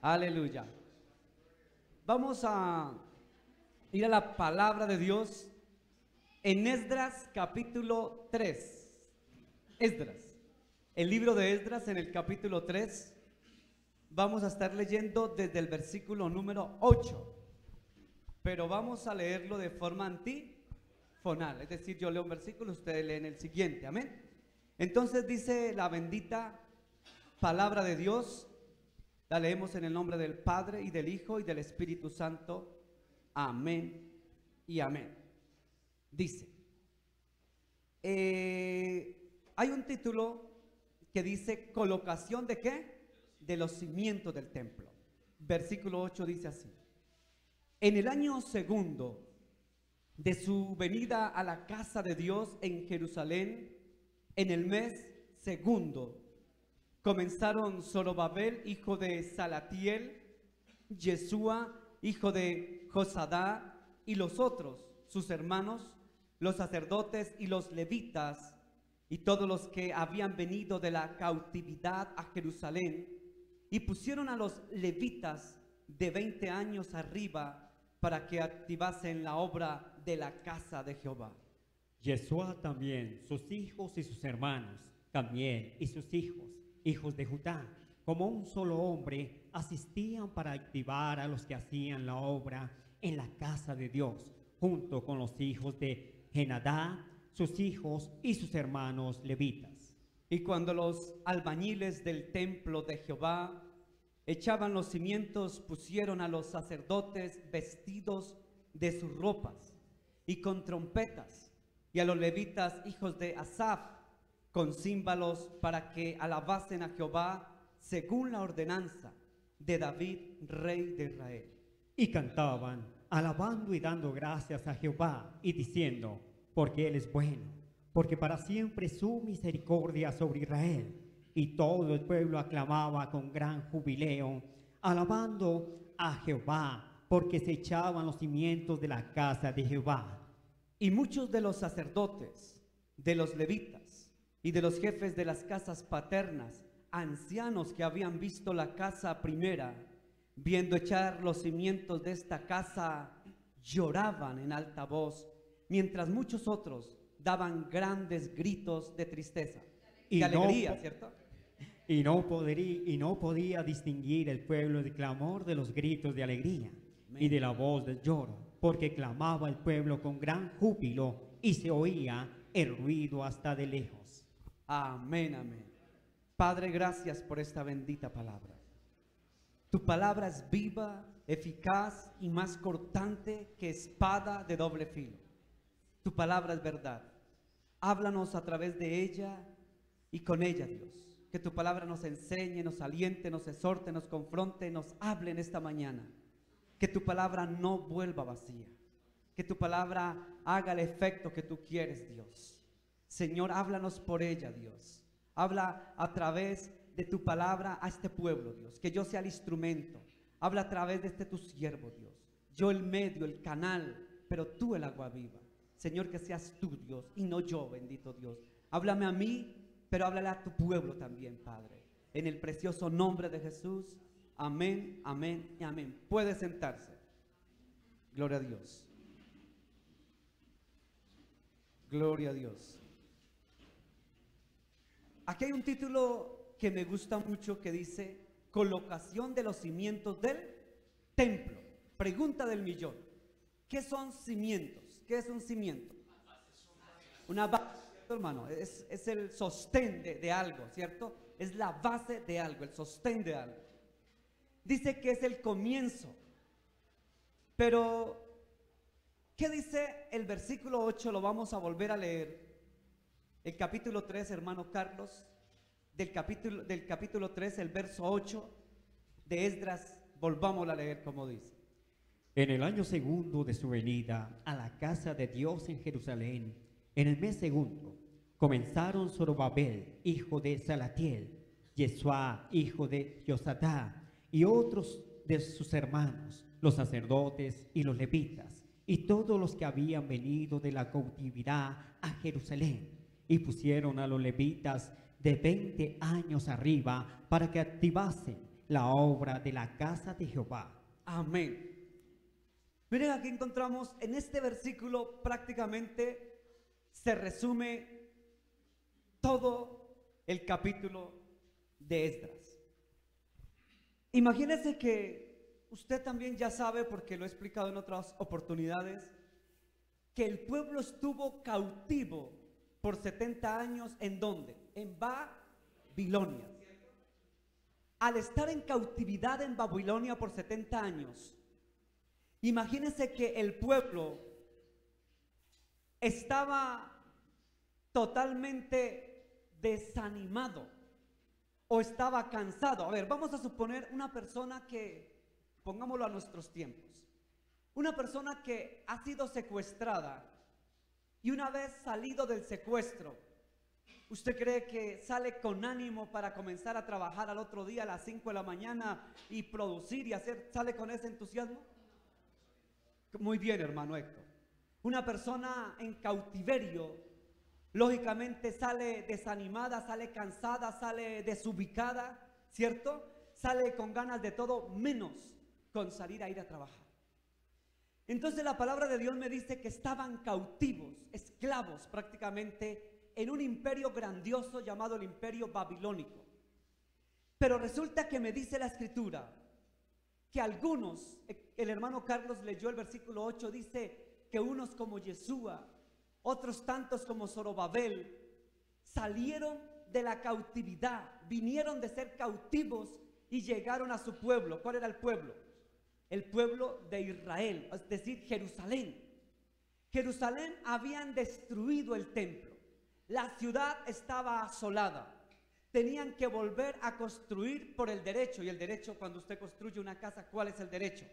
Aleluya. Vamos a ir a la palabra de Dios en Esdras capítulo 3. Esdras, el libro de Esdras en el capítulo 3. Vamos a estar leyendo desde el versículo número 8, pero vamos a leerlo de forma antifonal, es decir, yo leo un versículo, ustedes leen el siguiente, amén. Entonces dice la bendita palabra de Dios, la leemos en el nombre del Padre y del Hijo y del Espíritu Santo, amén y amén. Dice, hay un título que dice colocación de ¿qué? De los cimientos del templo. Versículo 8 dice así: en el año segundo de su venida a la casa de Dios en Jerusalén, en el mes segundo, comenzaron Zorobabel, hijo de Salatiel, Yeshua, hijo de Josadá, y los otros, sus hermanos, los sacerdotes y los levitas, y todos los que habían venido de la cautividad a Jerusalén, y pusieron a los levitas de 20 años arriba para que activasen la obra de la casa de Jehová. Yeshua también, sus hijos y sus hermanos, también y sus hijos, hijos de Judá, como un solo hombre, asistían para activar a los que hacían la obra en la casa de Dios, junto con los hijos de Henadá, sus hijos y sus hermanos levitas. Y cuando los albañiles del templo de Jehová echaban los cimientos, pusieron a los sacerdotes vestidos de sus ropas y con trompetas, y a los levitas hijos de Asaf con címbalos, para que alabasen a Jehová según la ordenanza de David, rey de Israel. Y cantaban, alabando y dando gracias a Jehová, y diciendo, porque Él es bueno, porque para siempre es su misericordia sobre Israel. Y todo el pueblo aclamaba con gran jubileo, alabando a Jehová, porque se echaban los cimientos de la casa de Jehová. Y muchos de los sacerdotes, de los levitas y de los jefes de las casas paternas, ancianos que habían visto la casa primera, viendo echar los cimientos de esta casa, lloraban en alta voz, mientras muchos otros daban grandes gritos de tristeza y de alegría, ¿cierto? Y no podía distinguir el pueblo el clamor de los gritos de alegría. Amén. Y de la voz del lloro, porque clamaba el pueblo con gran júbilo y se oía el ruido hasta de lejos. Amén, amén. Padre, gracias por esta bendita palabra. Tu palabra es viva, eficaz y más cortante que espada de doble filo. Tu palabra es verdad. Háblanos a través de ella y con ella, Dios. Que tu palabra nos enseñe, nos aliente, nos exhorte, nos confronte, nos hable en esta mañana. Que tu palabra no vuelva vacía. Que tu palabra haga el efecto que tú quieres, Dios. Señor, háblanos por ella, Dios. Habla a través de tu palabra a este pueblo, Dios. Que yo sea el instrumento. Habla a través de tu siervo, Dios. Yo el medio, el canal, pero tú el agua viva. Señor, que seas tú, Dios, y no yo, bendito Dios. Háblame a mí, pero háblale a tu pueblo también, Padre. En el precioso nombre de Jesús. Amén, amén y amén. Puede sentarse. Gloria a Dios. Gloria a Dios. Aquí hay un título que me gusta mucho que dice colocación de los cimientos del templo. Pregunta del millón. ¿Qué son cimientos? ¿Qué es un cimiento? Una base, hermano. Es el sostén de algo, ¿cierto? Es la base de algo, el sostén de algo. Dice que es el comienzo. Pero, ¿qué dice el versículo 8? Lo vamos a volver a leer. El capítulo 3, hermano Carlos, del capítulo 3, el verso 8 de Esdras, volvamos a leer como dice. En el año segundo de su venida a la casa de Dios en Jerusalén, en el mes segundo, comenzaron Zorobabel, hijo de Salatiel, Yeshua, hijo de Josadá, y otros de sus hermanos, los sacerdotes y los levitas, y todos los que habían venido de la cautividad a Jerusalén, y pusieron a los levitas de 20 años arriba para que activasen la obra de la casa de Jehová. Amén. Miren, aquí encontramos en este versículo prácticamente se resume todo el capítulo de Esdras. Imagínense que usted también ya sabe, porque lo he explicado en otras oportunidades, que el pueblo estuvo cautivo por 70 años. ¿En dónde? En Babilonia. Al estar en cautividad en Babilonia por 70 años, imagínense que el pueblo estaba totalmente desanimado o estaba cansado. A ver, vamos a suponer una persona que, pongámoslo a nuestros tiempos, una persona que ha sido secuestrada y una vez salido del secuestro, ¿usted cree que sale con ánimo para comenzar a trabajar al otro día a las 5 de la mañana y producir y hacer, sale con ese entusiasmo? Muy bien, hermano Héctor. Una persona en cautiverio, lógicamente sale desanimada, sale cansada, sale desubicada, ¿cierto? Sale con ganas de todo menos con salir a ir a trabajar. Entonces la palabra de Dios me dice que estaban cautivos, esclavos prácticamente, en un imperio grandioso llamado el imperio babilónico. Pero resulta que me dice la escritura que algunos, el hermano Carlos leyó el versículo 8, dice que unos como Yeshua, otros tantos como Zorobabel, salieron de la cautividad, vinieron de ser cautivos y llegaron a su pueblo. ¿Cuál era el pueblo? El pueblo de Israel, es decir, Jerusalén. Jerusalén habían destruido el templo, la ciudad estaba asolada. Tenían que volver a construir por el derecho. Y el derecho, cuando usted construye una casa, ¿cuál es el derecho?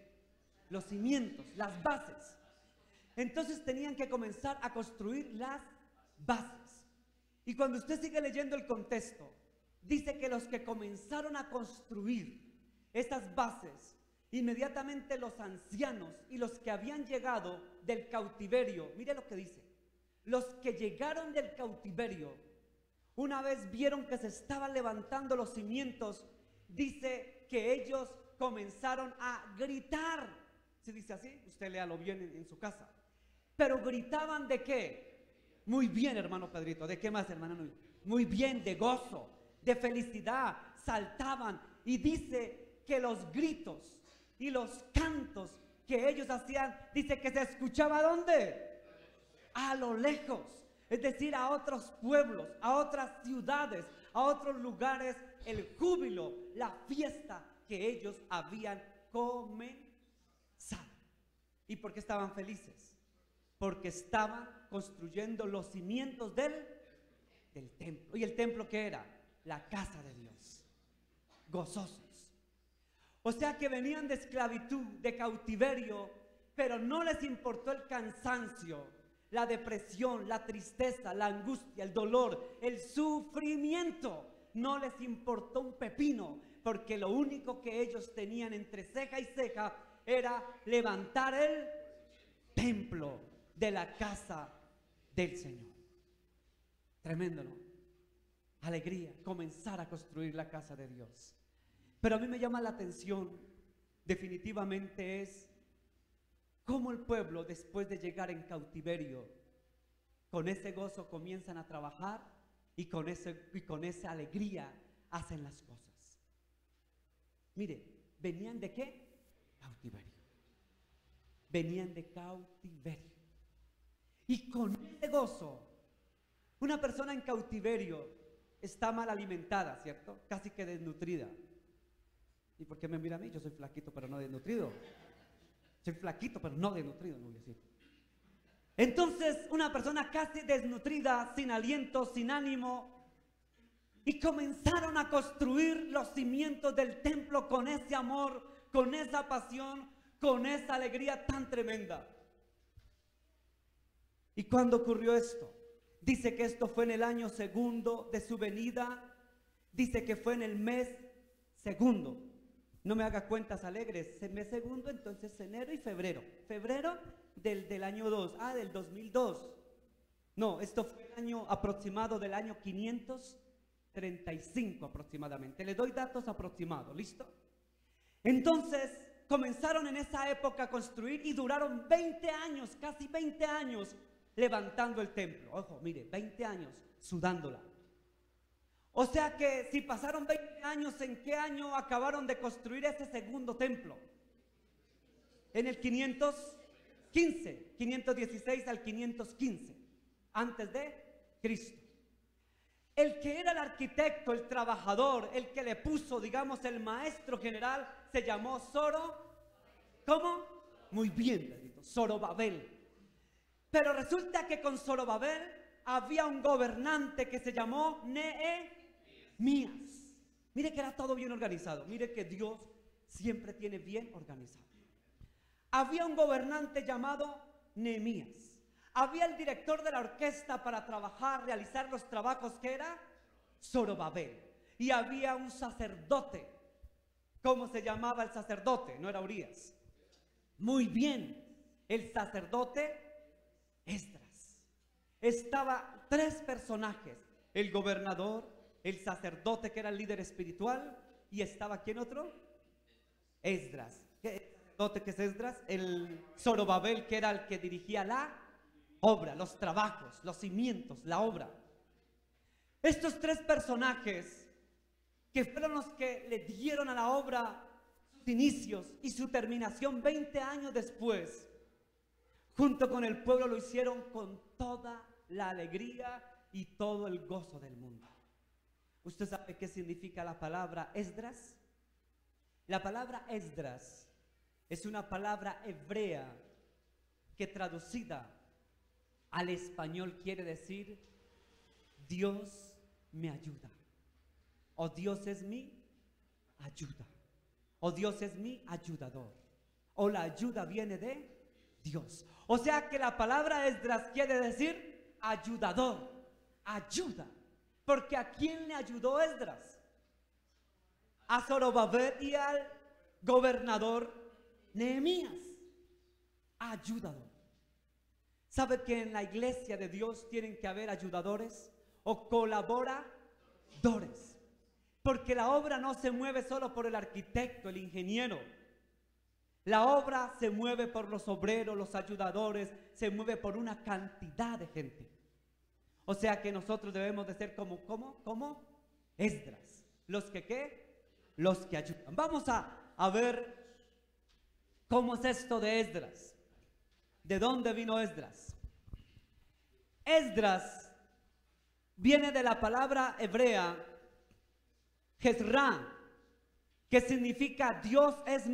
Los cimientos, las bases. Entonces tenían que comenzar a construir las bases. Y cuando usted sigue leyendo el contexto, dice que los que comenzaron a construir esas bases, inmediatamente los ancianos y los que habían llegado del cautiverio, mire lo que dice, los que llegaron del cautiverio, una vez vieron que se estaban levantando los cimientos, dice que ellos comenzaron a gritar. ¿Se dice así? Usted léalo bien en su casa. Pero gritaban ¿de qué? Muy bien, hermano Pedrito. ¿De qué más, hermano? Muy bien, de gozo, de felicidad. Saltaban. Y dice que los gritos y los cantos que ellos hacían, dice que se escuchaba ¿dónde? A lo lejos. Es decir, a otros pueblos, a otras ciudades, a otros lugares, el júbilo, la fiesta que ellos habían comenzado. ¿Y por qué estaban felices? Porque estaban construyendo los cimientos del templo. ¿Y el templo qué era? La casa de Dios. Gozosos. O sea que venían de esclavitud, de cautiverio, pero no les importó el cansancio, la depresión, la tristeza, la angustia, el dolor, el sufrimiento. No les importó un pepino, porque lo único que ellos tenían entre ceja y ceja era levantar el templo de la casa del Señor. Tremendo, ¿no? Alegría, comenzar a construir la casa de Dios. Pero a mí me llama la atención, definitivamente, es cómo el pueblo, después de llegar en cautiverio, con ese gozo comienzan a trabajar y con esa alegría hacen las cosas. Mire, ¿venían de qué? Cautiverio. Venían de cautiverio. Y con ese gozo, una persona en cautiverio está mal alimentada, ¿cierto? Casi que desnutrida. ¿Y por qué me mira a mí? Yo soy flaquito, pero no desnutrido. Soy flaquito, pero no desnutrido, no voy a decir. Entonces, una persona casi desnutrida, sin aliento, sin ánimo, y comenzaron a construir los cimientos del templo con ese amor, con esa pasión, con esa alegría tan tremenda. ¿Y cuándo ocurrió esto? Dice que esto fue en el año segundo de su venida. Dice que fue en el mes segundo. No me haga cuentas alegres. El mes segundo, entonces enero y febrero. Febrero del año 2. Del 2002. No, esto fue el año aproximado del año 535 aproximadamente. Le doy datos aproximados, ¿listo? Entonces comenzaron en esa época a construir y duraron 20 años, casi 20 años, levantando el templo. Ojo, mire, 20 años sudándola. O sea que si pasaron 20 años, ¿en qué año acabaron de construir ese segundo templo? En el 515, 516 al 515, antes de Cristo. El que era el arquitecto, el trabajador, el que le puso, digamos, el maestro general, se llamó ¿cómo? Muy bien, Pedrito, Zorobabel. Pero resulta que con Zorobabel había un gobernante que se llamó Nehemías. Mire que era todo bien organizado. Mire que Dios siempre tiene bien organizado. Había un gobernante llamado Nehemías. Había el director de la orquesta para trabajar, realizar los trabajos, que era Zorobabel. Y había un sacerdote. ¿Cómo se llamaba el sacerdote? No era Urías. Muy bien, el sacerdote Esdras. Estaba tres personajes: el gobernador, el sacerdote que era el líder espiritual, y estaba ¿quién otro? Esdras. ¿Qué sacerdote que es Esdras? El Zorobabel, que era el que dirigía la obra, los trabajos, los cimientos, la obra. Estos tres personajes, que fueron los que le dieron a la obra sus inicios y su terminación 20 años después, junto con el pueblo lo hicieron con toda la alegría y todo el gozo del mundo. ¿Usted sabe qué significa la palabra Esdras? La palabra Esdras es una palabra hebrea que traducida al español quiere decir: Dios me ayuda, o Dios es mi ayuda, o Dios es mi ayudador, o la ayuda viene de Dios. O sea que la palabra Esdras quiere decir ayudador, ayuda. Porque ¿a quién le ayudó Esdras? A Zorobabel y al gobernador Nehemías. Ayudador. ¿Sabe que en la iglesia de Dios tienen que haber ayudadores o colaboradores? Porque la obra no se mueve solo por el arquitecto, el ingeniero. La obra se mueve por los obreros, los ayudadores, se mueve por una cantidad de gente. O sea que nosotros debemos de ser como Esdras. ¿Los que qué? Los que ayudan. Vamos a ver cómo es esto de Esdras. ¿De dónde vino Esdras? Esdras viene de la palabra hebrea Jezrá, que significa Dios es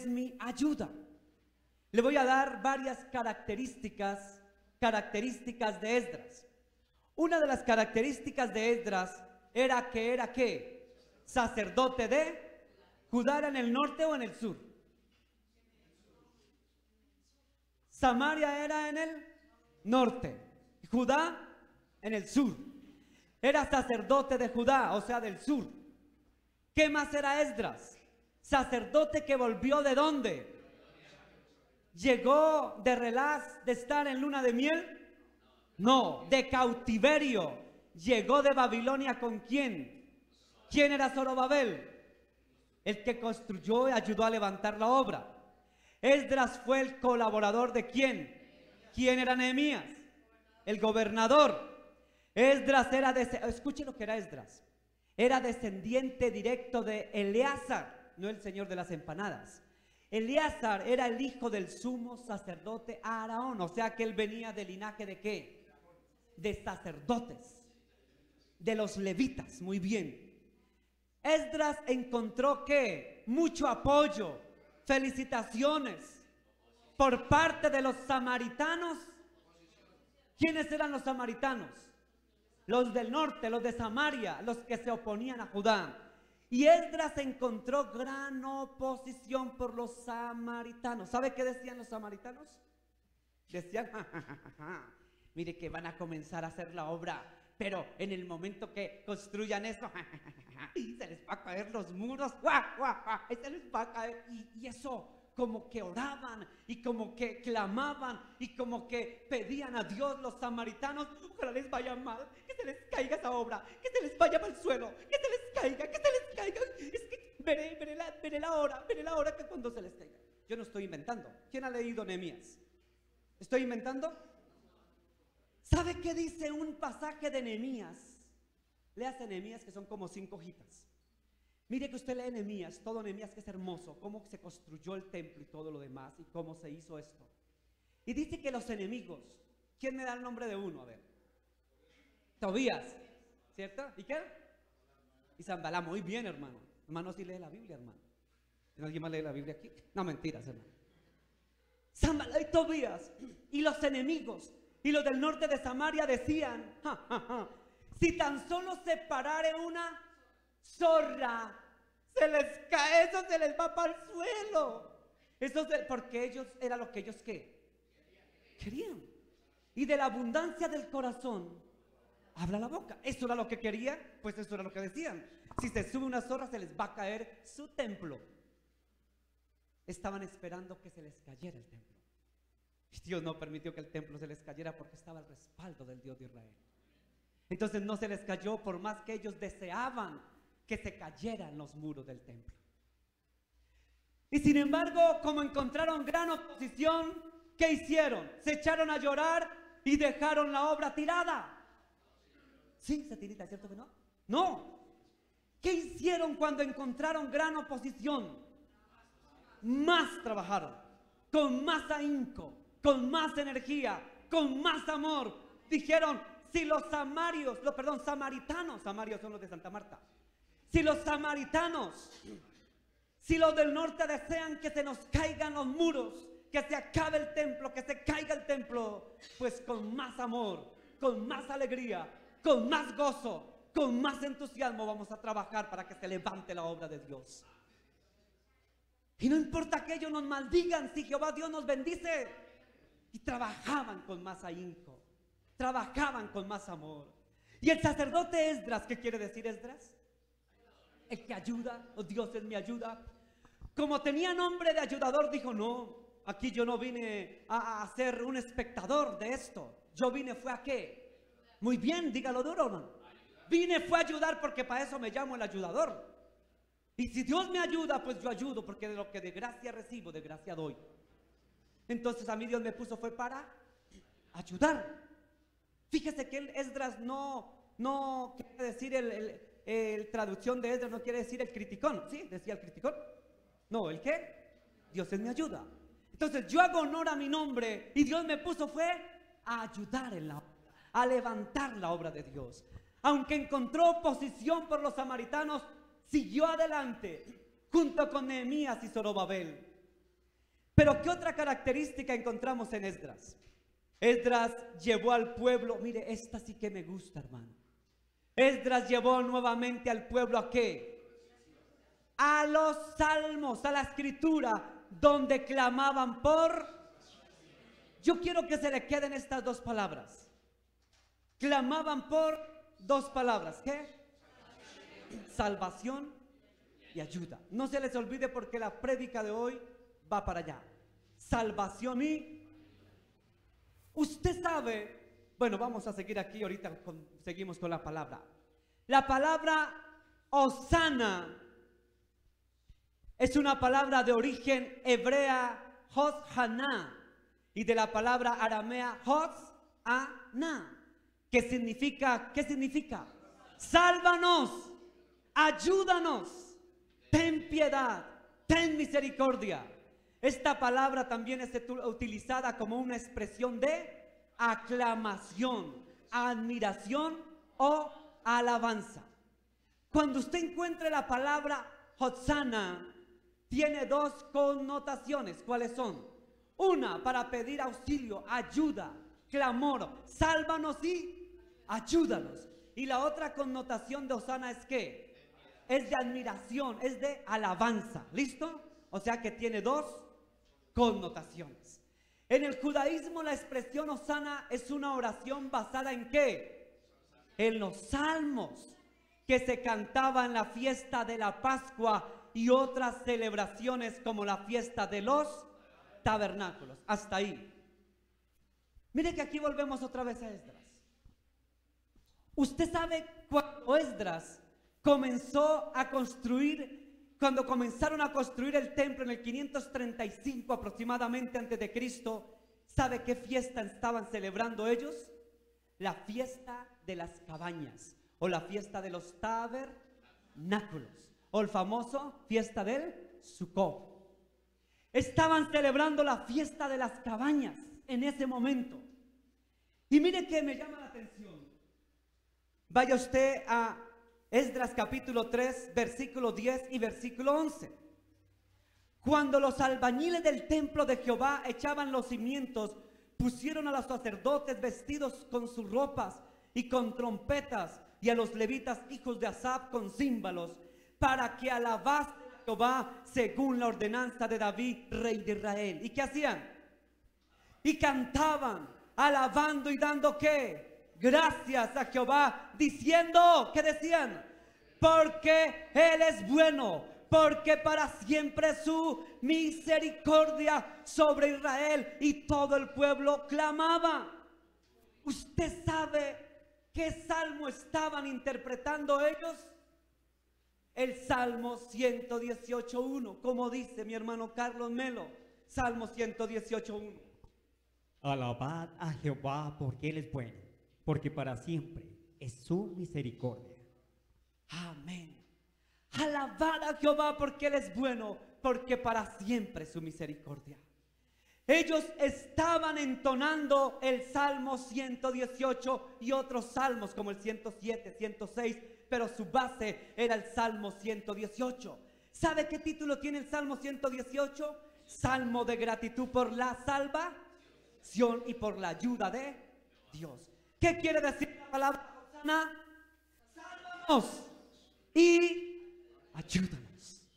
mi ayuda. Le voy a dar varias características de Esdras. Una de las características de Esdras era que era ¿qué? Sacerdote de Judá. ¿Era en el norte o en el sur? Samaria era en el norte, Judá en el sur. Era sacerdote de Judá, o sea, del sur. ¿Qué más era Esdras? Sacerdote que volvió ¿de dónde? ¿Llegó de relaz, de estar en luna de miel? No, de cautiverio. ¿Llegó de Babilonia con quién? ¿Quién era Zorobabel? El que construyó y ayudó a levantar la obra. Esdras fue el colaborador ¿de quién? ¿Quién era Nehemías? El gobernador. Esdras era, escuche lo que era Esdras. Era descendiente directo de Eleazar, no el señor de las empanadas. Eleazar era el hijo del sumo sacerdote Aarón, o sea que él venía del linaje ¿de qué? De sacerdotes, de los levitas. Muy bien. Esdras encontró ¿qué? Mucho apoyo, felicitaciones por parte de los samaritanos. ¿Quiénes eran los samaritanos? Los del norte, los de Samaria, los que se oponían a Judá. Y Esdras encontró gran oposición por los samaritanos. ¿Sabe qué decían los samaritanos? Decían, mire que van a comenzar a hacer la obra, pero en el momento que construyan eso, se les va a caer los muros, se les va a caer. Y eso, como que oraban y como que clamaban y como que pedían a Dios los samaritanos: ojalá les vaya mal, que se les caiga esa obra, que se les vaya para el suelo, que se les caiga, que se les caiga. Es que veré viene la hora que cuando se les caiga. Yo no estoy inventando. ¿Quién ha leído Nehemías? ¿Estoy inventando? ¿Sabe qué dice un pasaje de Nehemías? Léase Nehemías, que son como 5 hojitas. Mire que usted lee Nehemías, todo Nehemías, que es hermoso, cómo se construyó el templo y todo lo demás, y cómo se hizo esto. Y dice que los enemigos, ¿quién me da el nombre de uno? A ver. Tobías, ¿cierto? ¿Y qué? Y Sanbalá. Muy bien, hermano. Hermano, sí lee la Biblia, hermano. ¿Alguien más lee la Biblia aquí? No, mentiras, hermano. Sanbalá y Tobías y los enemigos y los del norte de Samaria decían: si tan solo se parare una zorra, se les cae, eso se les va para el suelo. Porque ellos, era lo que ellos querían. Y de la abundancia del corazón habla la boca. Eso era lo que quería, pues eso era lo que decían. Si se sube una zorra, se les va a caer su templo. Estaban esperando que se les cayera el templo. Y Dios no permitió que el templo se les cayera porque estaba el respaldo del Dios de Israel. Entonces no se les cayó, por más que ellos deseaban que se cayeran los muros del templo. Y sin embargo, como encontraron gran oposición, ¿qué hicieron? Se echaron a llorar y dejaron la obra tirada. Sí, Satinita, ¿es cierto que no? No. ¿Qué hicieron cuando encontraron gran oposición? Más trabajaron, con más ahínco, con más energía, con más amor. Dijeron: si los samaritanos, samarios son los de Santa Marta, si los samaritanos, si los del norte desean que se nos caigan los muros, que se acabe el templo, que se caiga el templo, pues con más amor, con más alegría, con más gozo, con más entusiasmo vamos a trabajar para que se levante la obra de Dios. Y no importa que ellos nos maldigan, si Jehová Dios nos bendice. Y trabajaban con más ahínco, trabajaban con más amor. Y el sacerdote Esdras, ¿qué quiere decir Esdras? El que ayuda, oh Dios es mi ayuda. Como tenía nombre de ayudador, dijo: no, aquí yo no vine a ser un espectador de esto. Yo vine fue a ¿qué? Muy bien, dígalo duro, hermano. Vine fue a ayudar, porque para eso me llamo el ayudador. Y si Dios me ayuda, pues yo ayudo, porque de lo que de gracia recibo, de gracia doy. Entonces a mí Dios me puso fue para ayudar. Fíjese que el Esdras no quiere decir el traducción de Esdras no quiere decir el criticón. ¿Sí? Decía el criticón. No, ¿el qué? Dios es mi ayuda. Entonces yo hago honor a mi nombre, y Dios me puso fue a ayudar en la obra, a levantar la obra de Dios. Aunque encontró oposición por los samaritanos, siguió adelante junto con Nehemías y Zorobabel. Pero ¿qué otra característica encontramos en Esdras? Esdras llevó al pueblo, mire, esta sí que me gusta, hermano. Esdras llevó nuevamente al pueblo ¿a qué? A los salmos, a la escritura, donde clamaban por... Yo quiero que se le queden estas dos palabras. Clamaban por dos palabras, ¿qué? Salvación y ayuda. No se les olvide, porque la prédica de hoy va para allá. Salvación y... Usted sabe, bueno, vamos a seguir aquí ahorita, seguimos con la palabra. La palabra Hosana es una palabra de origen hebrea, Hoshaná, y de la palabra aramea Hosana, que significa, ¿qué significa? Sálvanos, ayúdanos, ten piedad, ten misericordia. Esta palabra también es utilizada como una expresión de aclamación, admiración o alabanza. Cuando usted encuentre la palabra Hosana, tiene dos connotaciones. ¿Cuáles son? Una, para pedir auxilio, ayuda, clamor, sálvanos y ayúdanos. Y la otra connotación de Hosana es ¿qué? Es de admiración, es de alabanza. ¿Listo? O sea que tiene dos connotaciones. En el judaísmo la expresión Hosana es una oración basada en ¿qué? En los salmos que se cantaba en la fiesta de la Pascua y otras celebraciones como la fiesta de los tabernáculos. Hasta ahí. Mire que aquí volvemos otra vez a Esdras. Usted sabe cuando Esdras comenzó a construir cuando comenzaron a construir el templo en el 535 aproximadamente antes de Cristo, ¿sabe qué fiesta estaban celebrando ellos? La fiesta de las cabañas, o la fiesta de los tabernáculos, o el famoso fiesta del Sukkot. Estaban celebrando la fiesta de las cabañas en ese momento. Y mire que me llama la atención. Vaya usted a Esdras capítulo 3, versículo 10 y versículo 11. Cuando los albañiles del templo de Jehová echaban los cimientos, pusieron a los sacerdotes vestidos con sus ropas y con trompetas, y a los levitas hijos de Asaf con címbalos, para que alabasen a Jehová según la ordenanza de David, rey de Israel. ¿Y qué hacían? Y cantaban, alabando y dando ¿qué? Gracias a Jehová, diciendo, ¿qué decían? Porque Él es bueno, porque para siempre su misericordia sobre Israel. Y todo el pueblo clamaba. ¿Usted sabe qué salmo estaban interpretando ellos? El Salmo 118.1, como dice mi hermano Carlos Melo. Salmo 118.1. Alabad a Jehová porque Él es bueno, porque para siempre es su misericordia. Amén. Alabad a Jehová porque Él es bueno, porque para siempre es su misericordia. Ellos estaban entonando el Salmo 118 y otros salmos como el 107, 106, pero su base era el Salmo 118. ¿Sabe qué título tiene el Salmo 118? Salmo de gratitud por la salvación y por la ayuda de Dios. ¿Qué quiere decir la palabra Hosana? Sálvanos y ayúdanos.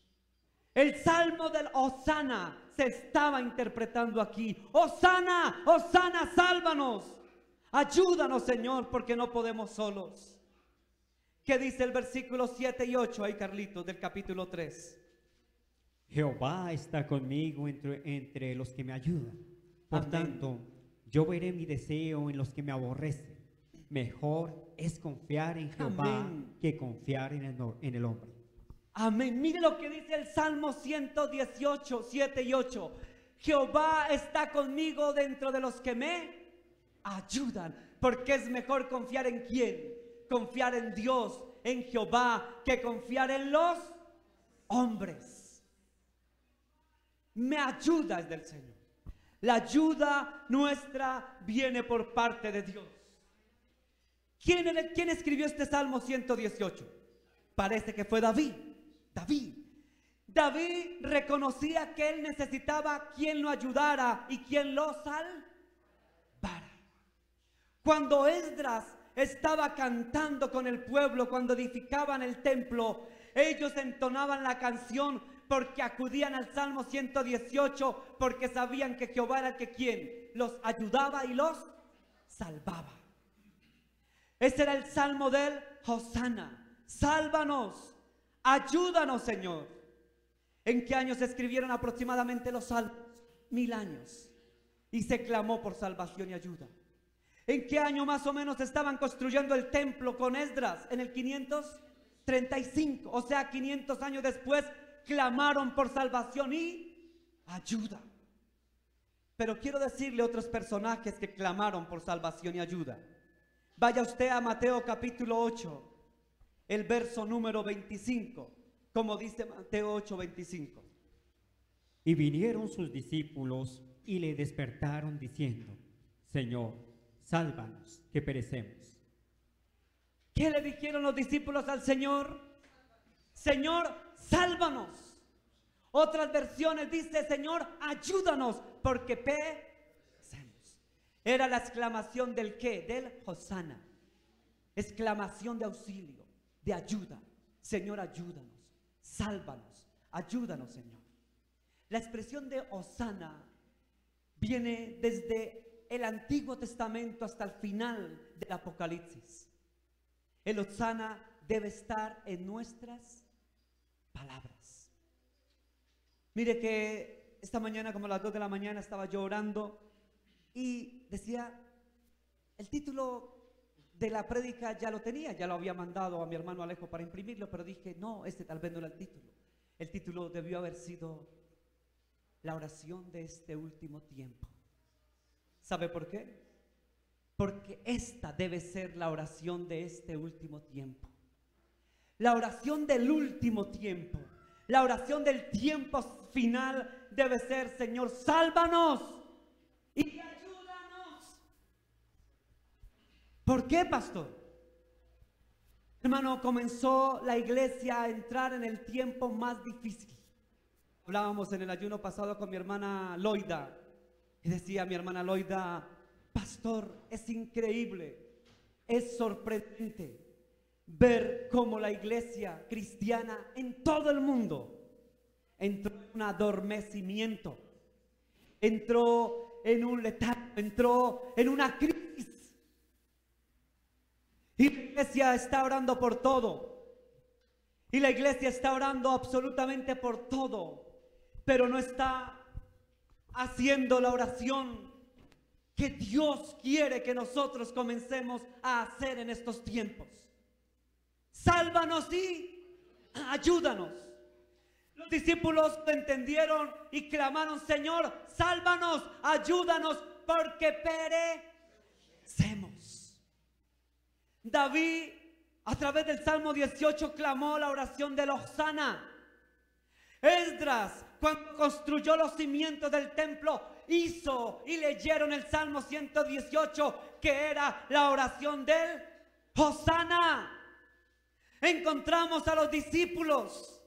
El Salmo del Hosana se estaba interpretando aquí. Hosana, Hosana, sálvanos. Ayúdanos, Señor, porque no podemos solos. ¿Qué dice el versículo 7 y 8 ahí, Carlitos, del capítulo 3? Jehová está conmigo entre los que me ayudan. Por Amén. tanto, yo veré mi deseo en los que me aborrecen. Mejor es confiar en Jehová Amén. que confiar en el hombre. Amén. Mire lo que dice el Salmo 118, 7 y 8. Jehová está conmigo dentro de los que me ayudan. Porque es mejor confiar en quién. Confiar en Dios, en Jehová, que confiar en los hombres. Me ayuda es del Señor. La ayuda nuestra viene por parte de Dios. ¿Quién escribió este Salmo 118? Parece que fue David. David reconocía que él necesitaba quien lo ayudara y quien lo salvara. Cuando Esdras estaba cantando con el pueblo, cuando edificaban el templo, ellos entonaban la canción porque acudían al Salmo 118, porque sabían que Jehová era el que quien los ayudaba y los salvaba. Ese era el Salmo del Hosana. Sálvanos, ayúdanos, Señor. ¿En qué años se escribieron aproximadamente los salmos? 1000 años. Y se clamó por salvación y ayuda. ¿En qué año más o menos estaban construyendo el templo con Esdras? En el 535. O sea, 500 años después clamaron por salvación y ayuda. Pero quiero decirle otros personajes que clamaron por salvación y ayuda. Vaya usted a Mateo capítulo 8, el verso número 25, como dice Mateo 8, 25. Y vinieron sus discípulos y le despertaron diciendo: Señor, sálvanos, que perecemos. ¿Qué le dijeron los discípulos al Señor? Señor, sálvanos. Otras versiones dice: Señor, ayúdanos, porque perecemos. Era la exclamación del ¿qué? Del Hosana. Exclamación de auxilio, de ayuda. Señor, ayúdanos, sálvanos, ayúdanos, Señor. La expresión de Hosana viene desde el Antiguo Testamento hasta el final del Apocalipsis. El Hosana debe estar en nuestras palabras. Mire que esta mañana, como a las 2 de la mañana, estaba yo orando y decía, el título de la prédica ya lo tenía, ya lo había mandado a mi hermano Alejo para imprimirlo, pero dije, no, este tal vez no era el título. El título debió haber sido la oración de este último tiempo. ¿Sabe por qué? Porque esta debe ser la oración de este último tiempo. La oración del último tiempo, la oración del tiempo final debe ser: Señor, sálvanos y ayúdanos. ¿Por qué, pastor? Hermano, comenzó la iglesia a entrar en el tiempo más difícil. Hablábamos en el ayuno pasado con mi hermana Loida y decía mi hermana Loida: pastor, es increíble, es sorprendente ver cómo la iglesia cristiana en todo el mundo entró en un adormecimiento, entró en un letargo, entró en una crisis. Y la iglesia está orando por todo. Y la iglesia está orando absolutamente por todo, pero no está haciendo la oración que Dios quiere que nosotros comencemos a hacer en estos tiempos. Sálvanos y ayúdanos. Los discípulos lo entendieron y clamaron: Señor, sálvanos, ayúdanos, porque perecemos. David, a través del Salmo 18, clamó la oración de Hosana. Esdras, cuando construyó los cimientos del templo, hizo y leyeron el Salmo 118, que era la oración del Hosana. Encontramos a los discípulos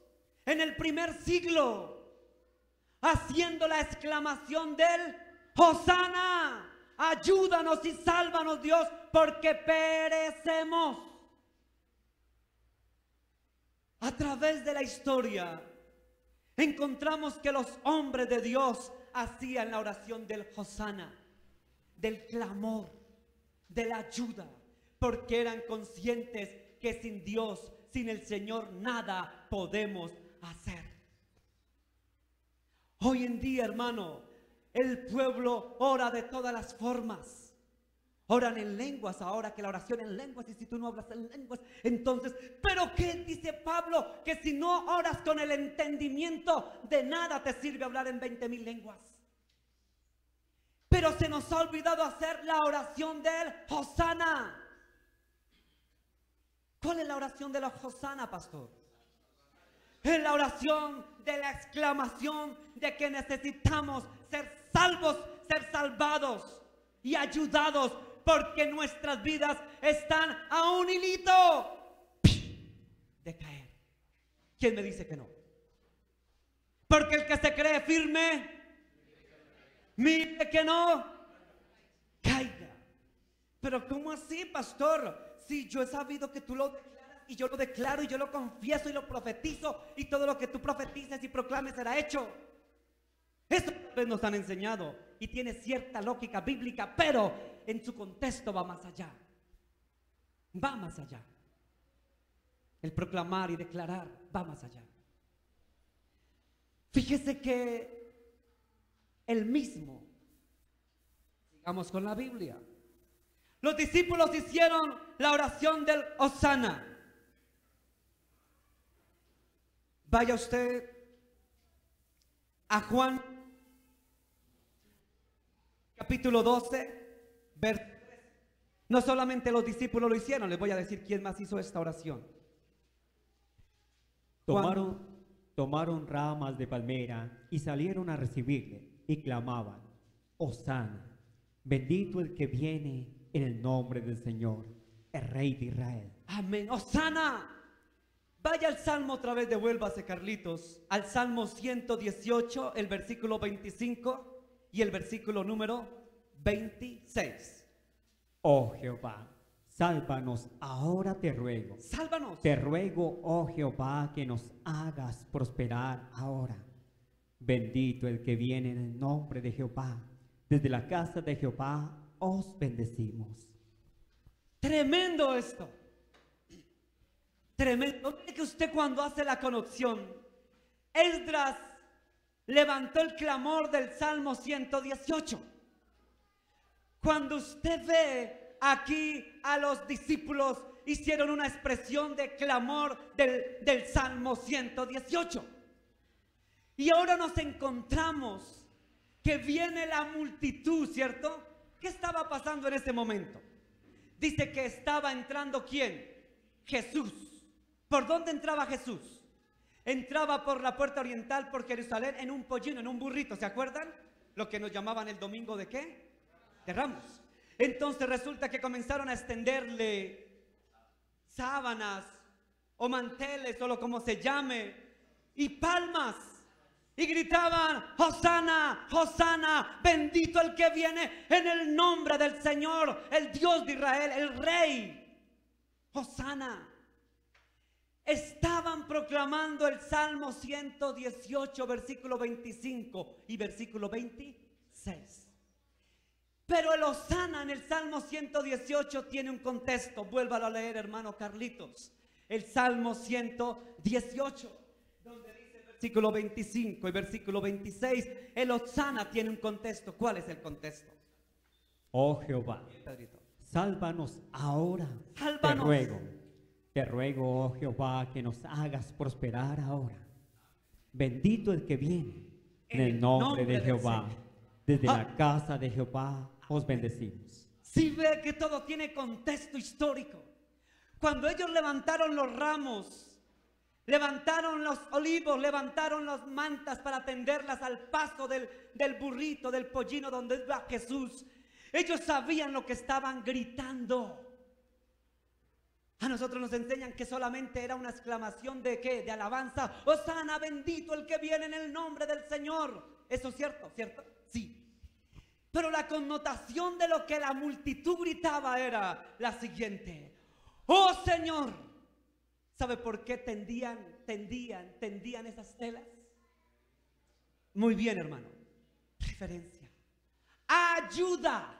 en el primer siglo haciendo la exclamación del Hosana. Ayúdanos y sálvanos, Dios, porque perecemos. A través de la historia encontramos que los hombres de Dios hacían la oración del Hosana, del clamor, de la ayuda, porque eran conscientes que sin Dios, sin el Señor, nada podemos hacer. Hoy en día, hermano, el pueblo ora de todas las formas. Oran en lenguas ahora, que la oración en lenguas, y si tú no hablas en lenguas, entonces, ¿pero qué dice Pablo? Que si no oras con el entendimiento, de nada te sirve hablar en 20,000 lenguas. Pero se nos ha olvidado hacer la oración del Hosana. ¿Cuál es la oración de la Hosana, pastor? Es la oración de la exclamación de que necesitamos ser salvos, ser salvados y ayudados, porque nuestras vidas están a un hilito de caer. ¿Quién me dice que no? Porque el que se cree firme, mire que no caiga. Pero ¿cómo así, pastor? Si yo he sabido que tú lo declaras, y yo lo declaro, y yo lo confieso y lo profetizo, y todo lo que tú profetices y proclames será hecho. Eso tal vez nos han enseñado y tiene cierta lógica bíblica, pero en su contexto va más allá. Va más allá. El proclamar y declarar va más allá. Fíjese que el mismo, sigamos con la Biblia, los discípulos hicieron la oración del Hosana. Vaya usted a Juan capítulo 12, verso 3. No solamente los discípulos lo hicieron, les voy a decir quién más hizo esta oración. Tomaron ramas de palmera y salieron a recibirle y clamaban: Hosana, bendito el que viene en el nombre del Señor, el Rey de Israel. Amén. Hosana. Vaya al Salmo otra vez, devuélvase, Carlitos, al Salmo 118, el versículo 25 y el versículo número 26. Oh Jehová, sálvanos, ahora te ruego. Sálvanos. Te ruego, oh Jehová, que nos hagas prosperar ahora. Bendito el que viene en el nombre de Jehová. Desde la casa de Jehová os bendecimos. Tremendo esto. Tremendo. Mire que usted, cuando hace la conexión, Esdras levantó el clamor del Salmo 118. Cuando usted ve aquí a los discípulos, hicieron una expresión de clamor del Salmo 118. Y ahora nos encontramos que viene la multitud, ¿cierto? ¿Qué estaba pasando en ese momento? Dice que estaba entrando ¿quién? Jesús. ¿Por dónde entraba Jesús? Entraba por la puerta oriental, por Jerusalén, en un pollino, en un burrito, ¿se acuerdan? Lo que nos llamaban el domingo ¿de qué? De Ramos. Entonces resulta que comenzaron a extenderle sábanas o manteles o lo como se llame y palmas y gritaban: Hosana, Hosana, bendito el que viene en el nombre del Señor, el Dios de Israel, el Rey. Hosana. Estaban proclamando el Salmo 118, versículo 25 y versículo 26. Pero el Hosana en el Salmo 118 tiene un contexto. Vuélvalo a leer, hermano Carlitos. El Salmo 118, donde dice el versículo 25 y versículo 26, el Hosana tiene un contexto. ¿Cuál es el contexto? Oh Jehová, Pedrito, sálvanos ahora. Sálvanos. Te ruego, oh Jehová, que nos hagas prosperar ahora. Bendito el que viene en el nombre de Jehová. Desde la casa de Jehová os bendecimos. Si ve que todo tiene contexto histórico. Cuando ellos levantaron los ramos, levantaron los olivos, levantaron las mantas para tenderlas al paso del burrito, del pollino donde iba Jesús, ellos sabían lo que estaban gritando. A nosotros nos enseñan que solamente era una exclamación de ¿qué? De alabanza. Hosana, bendito el que viene en el nombre del Señor. ¿Eso es cierto? ¿Cierto? Sí. Pero la connotación de lo que la multitud gritaba era la siguiente: ¡oh Señor! ¿Sabe por qué tendían esas telas? Muy bien, hermano. Referencia. Ayuda,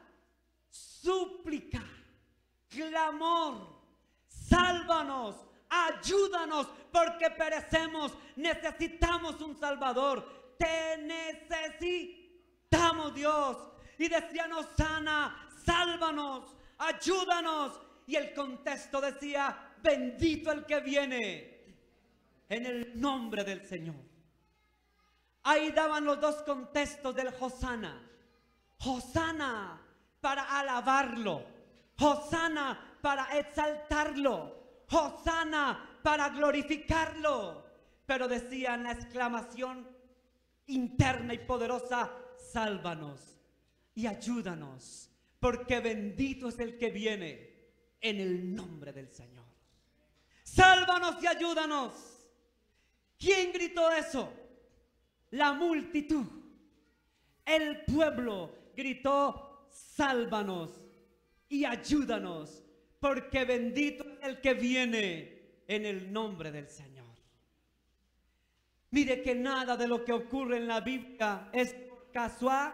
súplica, clamor. Sálvanos, ayúdanos, porque perecemos. Necesitamos un Salvador. Te necesitamos, Dios. Y decían: Hosana, sálvanos, ayúdanos. Y el contexto decía: bendito el que viene en el nombre del Señor. Ahí daban los dos contextos del Hosana. Hosana para alabarlo, Hosana para exaltarlo, Hosana para glorificarlo. Pero decían la exclamación interna y poderosa: sálvanos y ayúdanos, porque bendito es el que viene en el nombre del Señor. Sálvanos y ayúdanos. ¿Quién gritó eso? La multitud. El pueblo gritó: sálvanos y ayúdanos, porque bendito es el que viene en el nombre del Señor. Mire que nada de lo que ocurre en la Biblia es casual.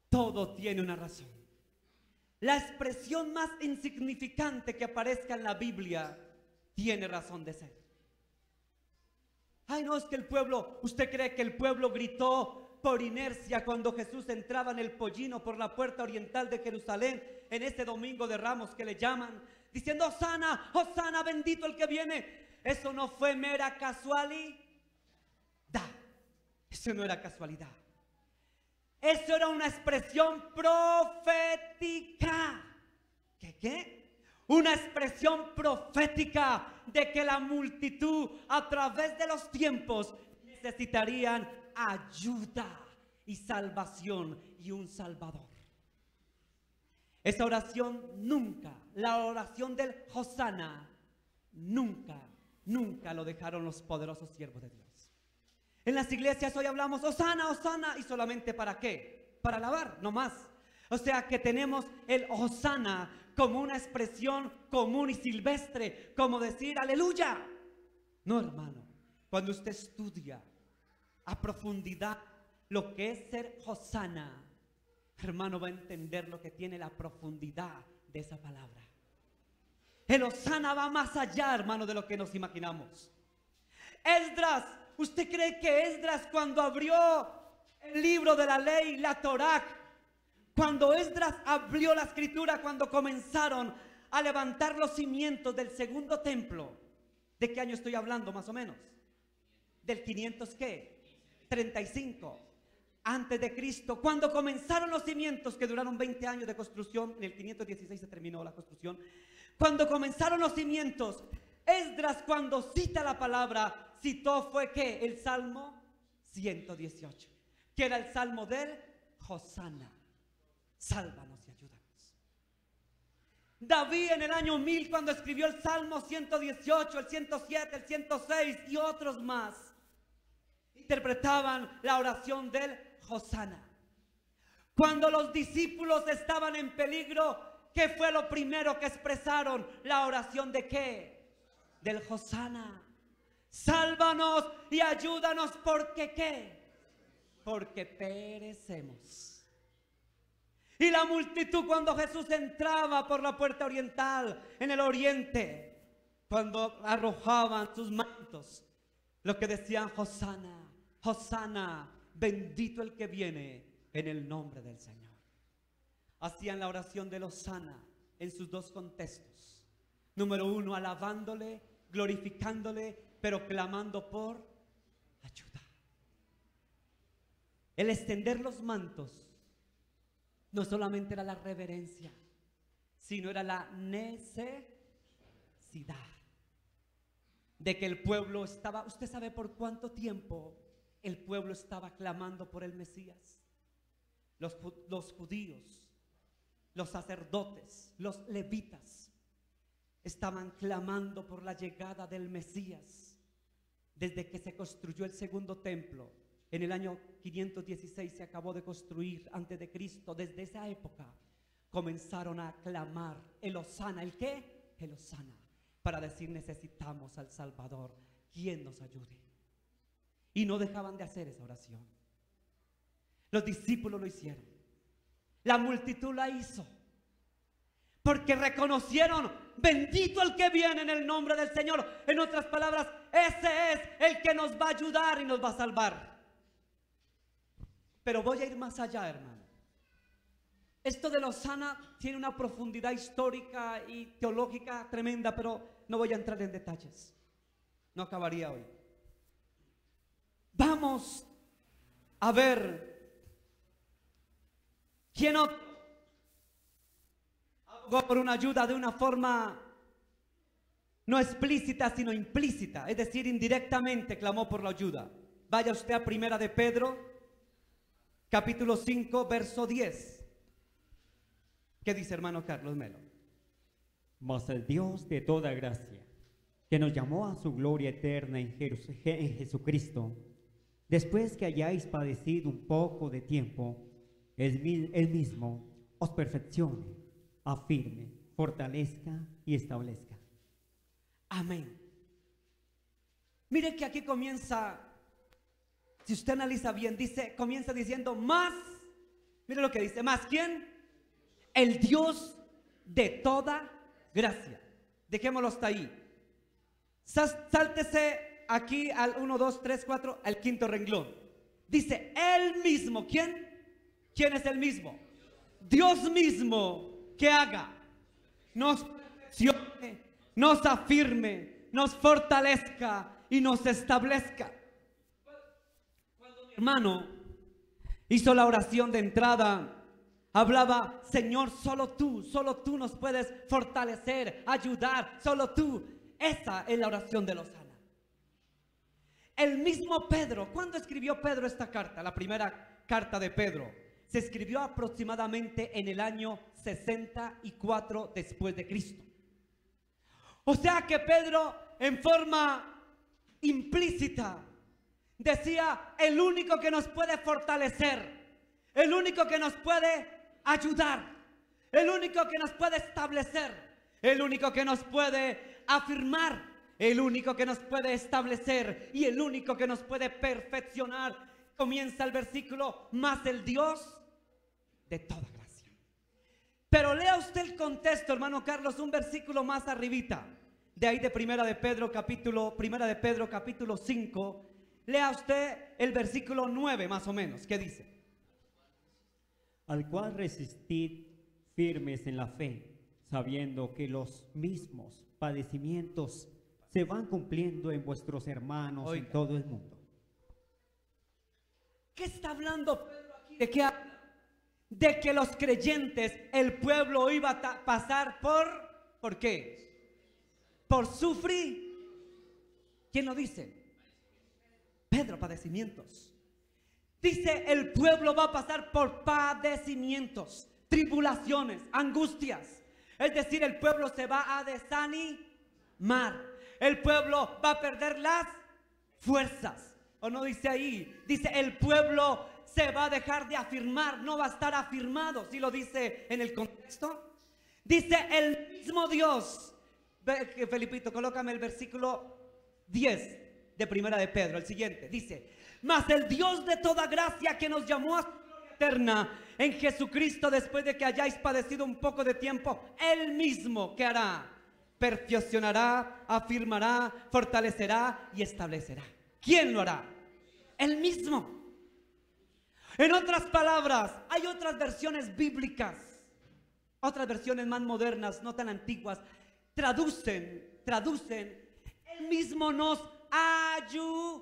Todo tiene una razón. La expresión más insignificante que aparezca en la Biblia tiene razón de ser. Ay, no, es que el pueblo, ¿usted cree que el pueblo gritó por inercia cuando Jesús entraba en el pollino por la puerta oriental de Jerusalén en ese domingo de Ramos que le llaman, diciendo: Hosana, Hosana, bendito el que viene? Eso no fue mera casualidad. Eso no era casualidad. Eso era una expresión profética. ¿Qué? Una expresión profética de que la multitud a través de los tiempos necesitarían ayuda y salvación y un Salvador. Esa oración nunca, la oración del Hosana, nunca lo dejaron los poderosos siervos de Dios. En las iglesias hoy hablamos Hosana, Hosana, y solamente ¿para qué? Para alabar, no más. O sea que tenemos el Hosana como una expresión común y silvestre, como decir aleluya. No, hermano, cuando usted estudia a profundidad lo que es ser Hosana, hermano, va a entender lo que tiene la profundidad de esa palabra. El Hosana va más allá, hermano, de lo que nos imaginamos. Esdras, ¿usted cree que Esdras, cuando abrió el libro de la ley, la Torá, cuando Esdras abrió la escritura, cuando comenzaron a levantar los cimientos del segundo templo, ¿de qué año estoy hablando más o menos? del 500 ¿qué? 35 antes de Cristo, cuando comenzaron los cimientos que duraron 20 años de construcción. En el 516 se terminó la construcción. Cuando comenzaron los cimientos, Esdras, cuando cita la palabra, citó fue ¿qué? El Salmo 118, que era el Salmo del Hosana, sálvanos y ayúdanos. David en el año 1000, cuando escribió el Salmo 118, el 107, el 106 y otros más, interpretaban la oración del Hosana. Cuando los discípulos estaban en peligro, ¿qué fue lo primero que expresaron? La oración de ¿qué? Del Hosana. Sálvanos y ayúdanos, porque ¿qué? Porque perecemos. Y la multitud, cuando Jesús entraba por la puerta oriental en el oriente, cuando arrojaban sus mantos, lo que decían: Hosana, Hosana, bendito el que viene en el nombre del Señor. Hacían la oración de Hosana en sus dos contextos. Número uno, alabándole, glorificándole, pero clamando por ayuda. El extender los mantos no solamente era la reverencia, sino era la necesidad de que el pueblo estaba. ¿Usted sabe por cuánto tiempo el pueblo estaba clamando por el Mesías? Los judíos, los sacerdotes, los levitas estaban clamando por la llegada del Mesías desde que se construyó el segundo templo. En el año 516 se acabó de construir antes de Cristo. Desde esa época comenzaron a clamar el Hosana. ¿El qué? El Hosana, para decir: necesitamos al Salvador, quien nos ayude. Y no dejaban de hacer esa oración. Los discípulos lo hicieron, la multitud la hizo, porque reconocieron: bendito el que viene en el nombre del Señor. En otras palabras, ese es el que nos va a ayudar y nos va a salvar. Pero voy a ir más allá, hermano. Esto de Hosana tiene una profundidad histórica y teológica tremenda, pero no voy a entrar en detalles. No acabaría hoy. Vamos a ver quién abogó por una ayuda de una forma no explícita, sino implícita, es decir, indirectamente clamó por la ayuda. Vaya usted a Primera de Pedro, capítulo 5, verso 10. ¿Qué dice, hermano Carlos Melo? Mas el Dios de toda gracia, que nos llamó a su gloria eterna en Jesucristo, después que hayáis padecido un poco de tiempo, Él mismo os perfeccione, afirme, fortalezca y establezca. Amén. Mire que aquí comienza, si usted analiza bien, comienza diciendo: más, mire lo que dice: más ¿quién? El Dios de toda gracia. Dejémoslo hasta ahí. Sáltese aquí al 1, 2, 3, 4, al quinto renglón. Dice: Él mismo. ¿Quién? ¿Quién es el mismo? Dios mismo. Que haga, nos perfeccione, nos afirme, nos fortalezca y nos establezca. Cuando mi hermano hizo la oración de entrada, hablaba: Señor, solo tú nos puedes fortalecer, ayudar, solo tú. Esa es la oración de Hosana. El mismo Pedro, ¿cuándo escribió Pedro esta carta? La primera carta de Pedro se escribió aproximadamente en el año 64 después de Cristo. O sea que Pedro, en forma implícita, decía: el único que nos puede fortalecer, el único que nos puede ayudar, el único que nos puede establecer, el único que nos puede afirmar, el único que nos puede establecer y el único que nos puede perfeccionar. Comienza el versículo: más el Dios de toda gracia. Pero lea usted el contexto, hermano Carlos, un versículo más arribita, de ahí de Primera de Pedro capítulo 5. Lea usted el versículo 9 más o menos. ¿Qué dice? Al cual resistid firmes en la fe, sabiendo que los mismos padecimientos se van cumpliendo en vuestros hermanos en todo el mundo. ¿Qué está hablando Pedro aquí? ¿De qué habla? De que los creyentes, el pueblo iba a pasar ¿por qué? Por sufrir. ¿Quién lo dice? Pedro, padecimientos. Dice, el pueblo va a pasar por padecimientos, tribulaciones, angustias. Es decir, el pueblo se va a desanimar. El pueblo va a perder las fuerzas. ¿O no dice ahí? Dice, el pueblo se va a dejar de afirmar, no va a estar afirmado. ¿Sí lo dice en el contexto? Dice, el mismo Dios. Felipito, colócame el versículo 10 de Primera de Pedro, el siguiente. Dice, mas el Dios de toda gracia, que nos llamó a su gloria eterna en Jesucristo, después de que hayáis padecido un poco de tiempo, Él mismo, ¿qué hará? Perfeccionará, afirmará, fortalecerá y establecerá. ¿Quién lo hará? Él mismo. En otras palabras, hay otras versiones bíblicas, otras versiones más modernas, no tan antiguas, traducen, Él mismo nos ayudará.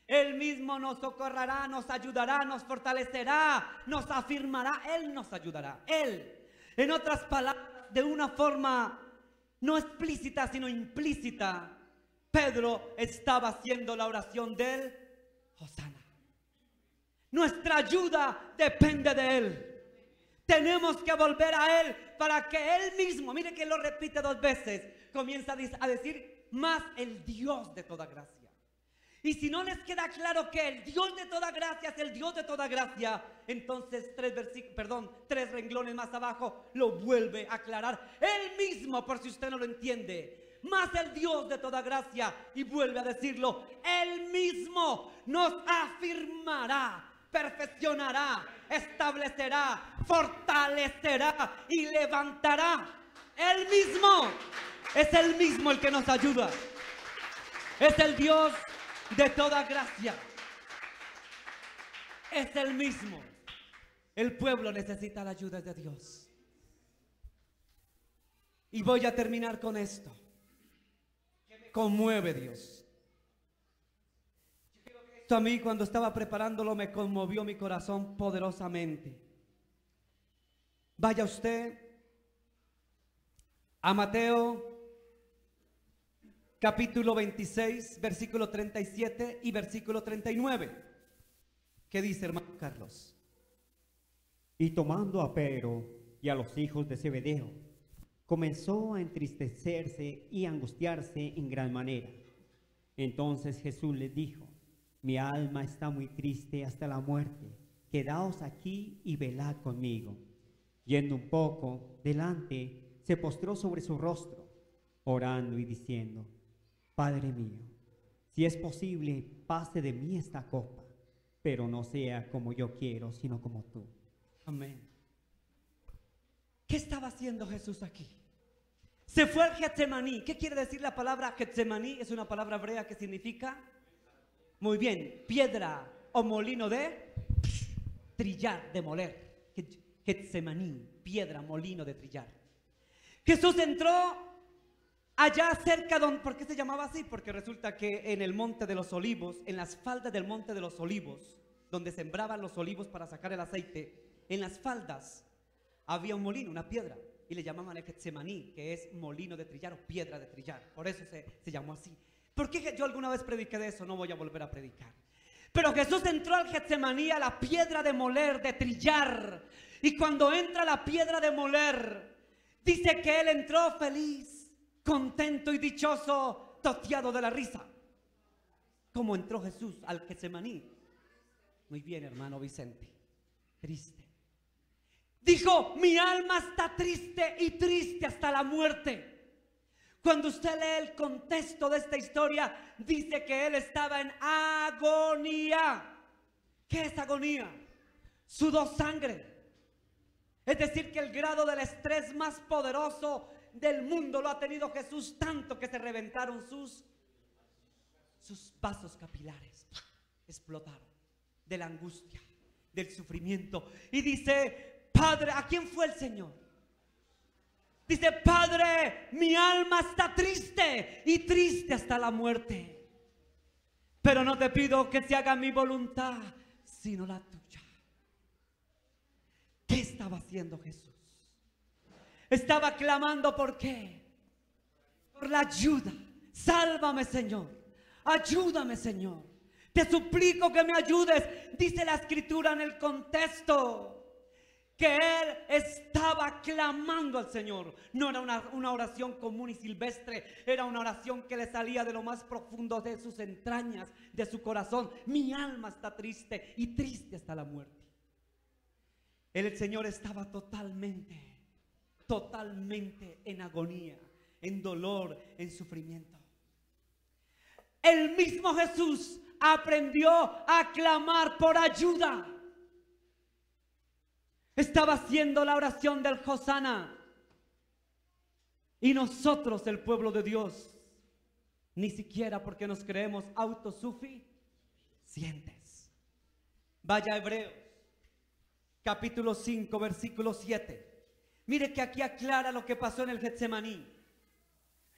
Él mismo nos socorrerá, nos ayudará, nos fortalecerá, nos afirmará. Él nos ayudará. Él. En otras palabras, de una forma no explícita, sino implícita, Pedro estaba haciendo la oración del Hosana. Nuestra ayuda depende de Él. Tenemos que volver a Él para que Él mismo, mire que lo repite 2 veces, comienza a decir, más el Dios de toda gracia. Y si no les queda claro que el Dios de toda gracia es el Dios de toda gracia, entonces 3 renglones más abajo lo vuelve a aclarar Él mismo, por si usted no lo entiende. Más el Dios de toda gracia, y vuelve a decirlo, Él mismo nos afirmará, perfeccionará, establecerá, fortalecerá y levantará. Él mismo, es Él mismo el que nos ayuda. Es el Dios de toda gracia. Es el mismo. El pueblo necesita la ayuda de Dios. Y voy a terminar con esto. Que me conmueve Dios. Esto a mí, cuando estaba preparándolo, me conmovió mi corazón poderosamente. Vaya usted a Mateo capítulo 26, versículo 37 y versículo 39. ¿Qué dice, hermano Carlos? Y tomando a Pedro y a los hijos de Zebedeo, comenzó a entristecerse y angustiarse en gran manera. Entonces Jesús les dijo, mi alma está muy triste hasta la muerte. Quedaos aquí y velad conmigo. Yendo un poco delante, se postró sobre su rostro, orando y diciendo, Padre mío, si es posible, pase de mí esta copa, pero no sea como yo quiero, sino como tú. Amén. ¿Qué estaba haciendo Jesús aquí? Se fue al Getsemaní. ¿Qué quiere decir la palabra Getsemaní? Es una palabra hebrea que significa, muy bien, piedra o molino de trillar, de moler. Getsemaní, piedra, molino de trillar. Jesús entró allá cerca donde, ¿por qué se llamaba así? Porque resulta que en el monte de los olivos, en las faldas del monte de los olivos, donde sembraban los olivos para sacar el aceite, en las faldas había un molino, una piedra, y le llamaban el Getsemaní, que es molino de trillar o piedra de trillar. Por eso se llamó así. ¿Por qué yo alguna vez prediqué de eso? No voy a volver a predicar. Pero Jesús entró al Getsemaní, a la piedra de moler, de trillar. Y cuando entra la piedra de moler, dice que Él entró feliz, contento y dichoso, toteado de la risa. ¿Cómo entró Jesús al Getsemaní? Muy bien, hermano Vicente. Triste. Dijo, mi alma está triste y triste hasta la muerte. Cuando usted lee el contexto de esta historia, dice que Él estaba en agonía. ¿Qué es agonía? Sudó sangre. Es decir, que el grado del estrés más poderoso del mundo lo ha tenido Jesús, tanto que se reventaron sus vasos capilares. Explotaron de la angustia, del sufrimiento. Y dice, Padre, ¿a quién fue el Señor? Dice, Padre, mi alma está triste y triste hasta la muerte. pero no te pido que se haga mi voluntad, sino la tuya. ¿Qué estaba haciendo Jesús? Estaba clamando, ¿por qué? Por la ayuda. Sálvame, Señor. Ayúdame, Señor. Te suplico que me ayudes. Dice la Escritura en el contexto que él estaba clamando al Señor. No era una oración común y silvestre. Era una oración que le salía de lo más profundo de sus entrañas, de su corazón. Mi alma está triste y triste hasta la muerte. El Señor estaba totalmente en agonía, en dolor, en sufrimiento. El mismo Jesús aprendió a clamar por ayuda. Estaba haciendo la oración del Hosana. Y nosotros, el pueblo de Dios, ni siquiera porque nos creemos autosuficientes. Vaya a Hebreos, capítulo 5, versículo 7. Mire que aquí aclara lo que pasó en el Getsemaní.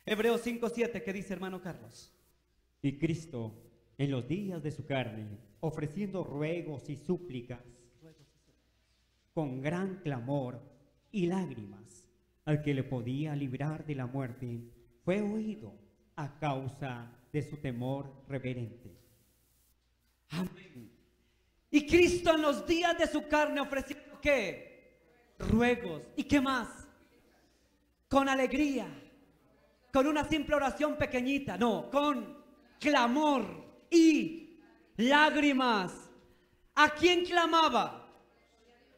Hebreos 5:7, ¿qué dice, hermano Carlos? Y Cristo, en los días de su carne, ofreciendo ruegos y súplicas, con gran clamor y lágrimas, al que le podía librar de la muerte, fue oído a causa de su temor reverente. Amén. Y Cristo en los días de su carne ofreciendo ¿qué? Ruegos. ¿Y qué más? Con alegría. Con una simple oración pequeñita. No, con clamor y lágrimas. ¿A quién clamaba?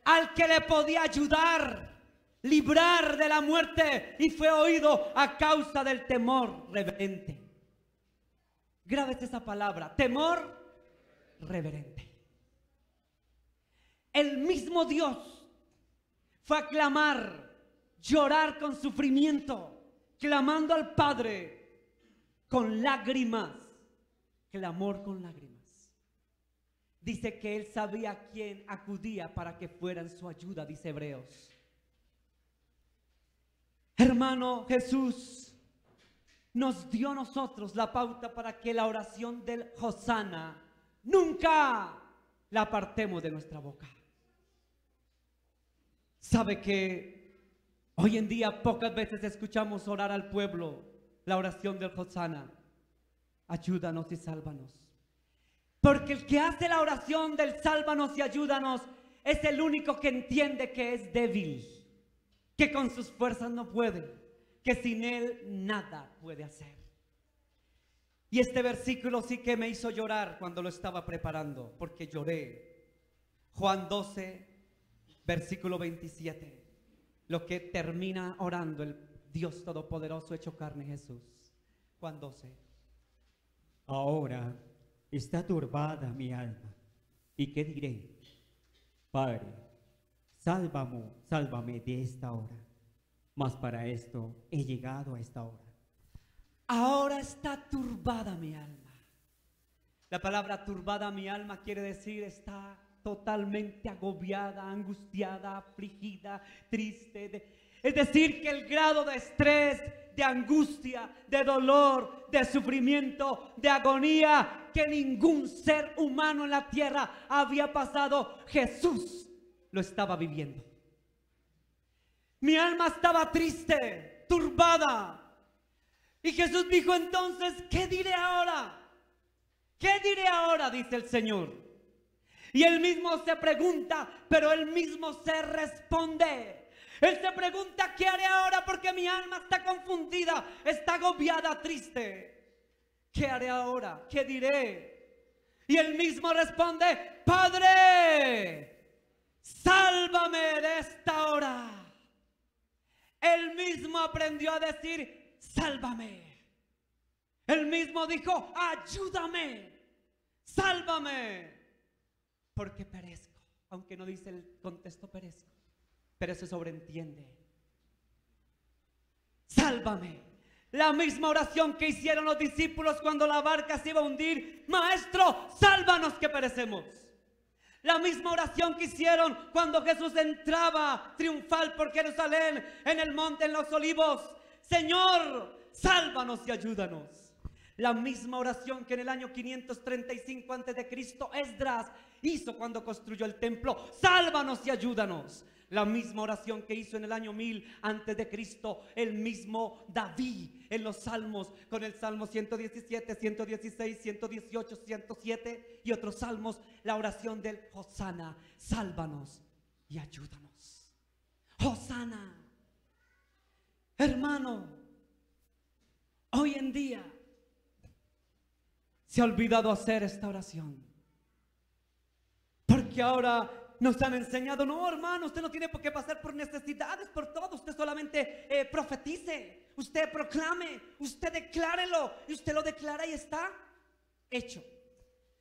Al que le podía ayudar, librar de la muerte, y fue oído a causa del temor reverente. Grábese esa palabra, temor reverente. El mismo Dios fue a clamar, llorar con sufrimiento, clamando al Padre con lágrimas, clamor con lágrimas. Dice que él sabía a quién acudía para que fuera en su ayuda, dice Hebreos. Hermano, Jesús nos dio a nosotros la pauta para que la oración del Hosana nunca la apartemos de nuestra boca. Sabe que hoy en día pocas veces escuchamos orar al pueblo la oración del Hosana. Ayúdanos y sálvanos. Porque el que hace la oración del sálvanos y ayúdanos es el único que entiende que es débil, que con sus fuerzas no puede, que sin él nada puede hacer. Y este versículo sí que me hizo llorar cuando lo estaba preparando, porque lloré. Juan 12, versículo 27, lo que termina orando el Dios Todopoderoso hecho carne, Jesús. Juan 12. Ahora está turbada mi alma, ¿y qué diré? Padre, sálvame de esta hora, mas para esto he llegado a esta hora. Ahora está turbada mi alma. La palabra turbada mi alma quiere decir está totalmente agobiada, angustiada, afligida, triste. Es decir, que el grado de estrés, de angustia, de dolor, de sufrimiento, de agonía que ningún ser humano en la tierra había pasado, Jesús lo estaba viviendo. Mi alma estaba triste, turbada. Y Jesús dijo entonces, ¿qué diré ahora? ¿Qué diré ahora? Dice el Señor. Y él mismo se pregunta, pero él mismo se responde. Él se pregunta, ¿qué haré ahora? Porque mi alma está confundida, está agobiada, triste. ¿Qué haré ahora? ¿Qué diré? Y él mismo responde, Padre, sálvame de esta hora. Él mismo aprendió a decir, sálvame. Él mismo dijo, ayúdame, sálvame, porque perezco. Aunque no dice el contexto perezco, pero se sobreentiende. Sálvame. La misma oración que hicieron los discípulos cuando la barca se iba a hundir. Maestro, sálvanos que perecemos. La misma oración que hicieron cuando Jesús entraba triunfal por Jerusalén en el monte, en los olivos. Señor, sálvanos y ayúdanos. La misma oración que en el año 535 antes de Cristo Esdras hizo cuando construyó el templo. Sálvanos y ayúdanos. La misma oración que hizo en el año 1000 antes de Cristo el mismo David en los salmos, con el salmo 117, 116, 118, 107 y otros salmos. La oración del Hosana, sálvanos y ayúdanos. Hosana. Hermano, hoy en día se ha olvidado hacer esta oración, porque ahora nos han enseñado: no, hermano, usted no tiene por qué pasar por necesidades, por todo. Usted solamente profetice, usted proclame, usted declárelo, y usted lo declara y está hecho.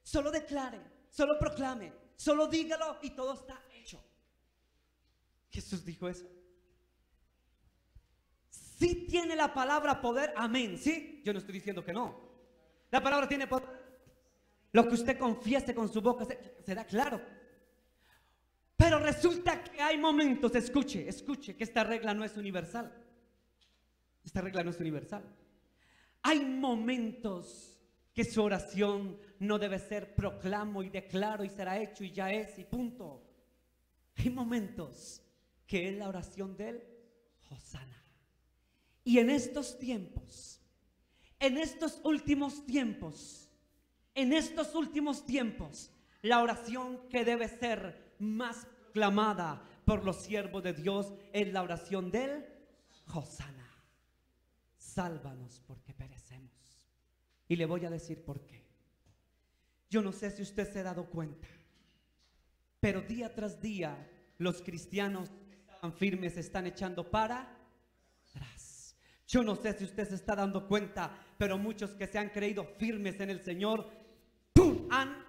Solo declare, solo proclame, solo dígalo y todo está hecho. Jesús dijo eso. Sí tiene la palabra poder, amén, sí. Yo no estoy diciendo que no. La palabra tiene poder. Lo que usted confiese con su boca será claro. Pero resulta que hay momentos, escuche, que esta regla no es universal. Esta regla no es universal. Hay momentos que su oración no debe ser proclamo y declaro y será hecho y ya es y punto. Hay momentos que es la oración del Hosana. Y en estos tiempos, en estos últimos tiempos, la oración que debe ser más proclamada por los siervos de Dios es la oración del Hosana. Sálvanos porque perecemos. Y le voy a decir por qué. Yo no sé si usted se ha dado cuenta, pero día tras día los cristianos que estaban firmes se están echando para atrás. Yo no sé si usted se está dando cuenta, pero muchos que se han creído firmes en el Señor, ¡pum!, han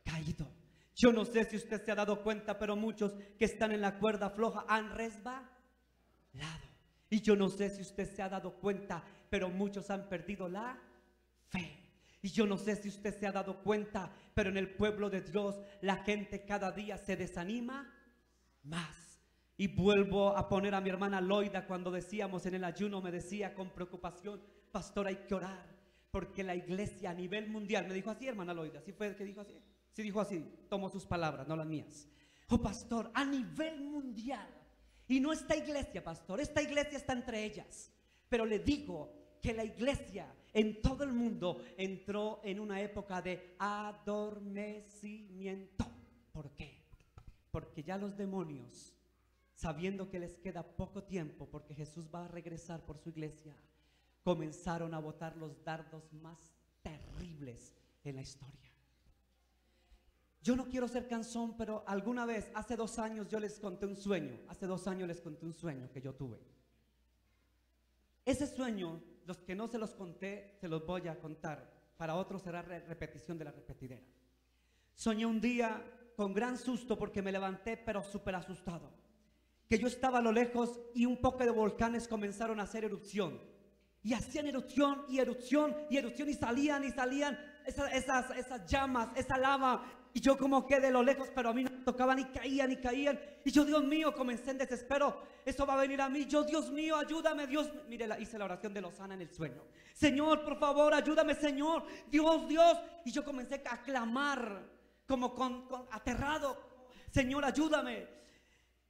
caído. Yo no sé si usted se ha dado cuenta, pero muchos que están en la cuerda floja han resbalado. Y yo no sé si usted se ha dado cuenta, pero muchos han perdido la fe. Y yo no sé si usted se ha dado cuenta, pero en el pueblo de Dios la gente cada día se desanima más. Y vuelvo a poner a mi hermana Loida cuando decíamos en el ayuno, me decía con preocupación: pastor, hay que orar, porque la iglesia a nivel mundial, me dijo así, hermana Loida, ¿sí fue que dijo así? Sí, dijo así, tomo sus palabras, no las mías. Oh, pastor, a nivel mundial, y no esta iglesia, pastor, esta iglesia está entre ellas, pero le digo que la iglesia en todo el mundo entró en una época de adormecimiento. ¿Por qué? Porque ya los demonios, sabiendo que les queda poco tiempo, porque Jesús va a regresar por su iglesia, comenzaron a botar los dardos más terribles en la historia. Yo no quiero ser cansón, pero alguna vez, hace 2 años, yo les conté un sueño. Hace 2 años les conté un sueño que yo tuve. Ese sueño, los que no se los conté, se los voy a contar. Para otros será repetición de la repetidera. Soñé un día con gran susto porque me levanté, pero súper asustado. Que yo estaba a lo lejos y un poco de volcanes comenzaron a hacer erupción. Y hacían erupción y erupción y erupción y salían esas llamas, esa lava. Y yo como que de lo lejos, pero a mí no me tocaban y caían y caían. Y yo, Dios mío, comencé en desespero. Eso va a venir a mí. Yo, Dios mío, ayúdame, Dios. Mire, hice la oración de Lozana en el sueño. Señor, por favor, ayúdame, Señor. Dios, Dios. Y yo comencé a clamar como aterrado. Señor, ayúdame.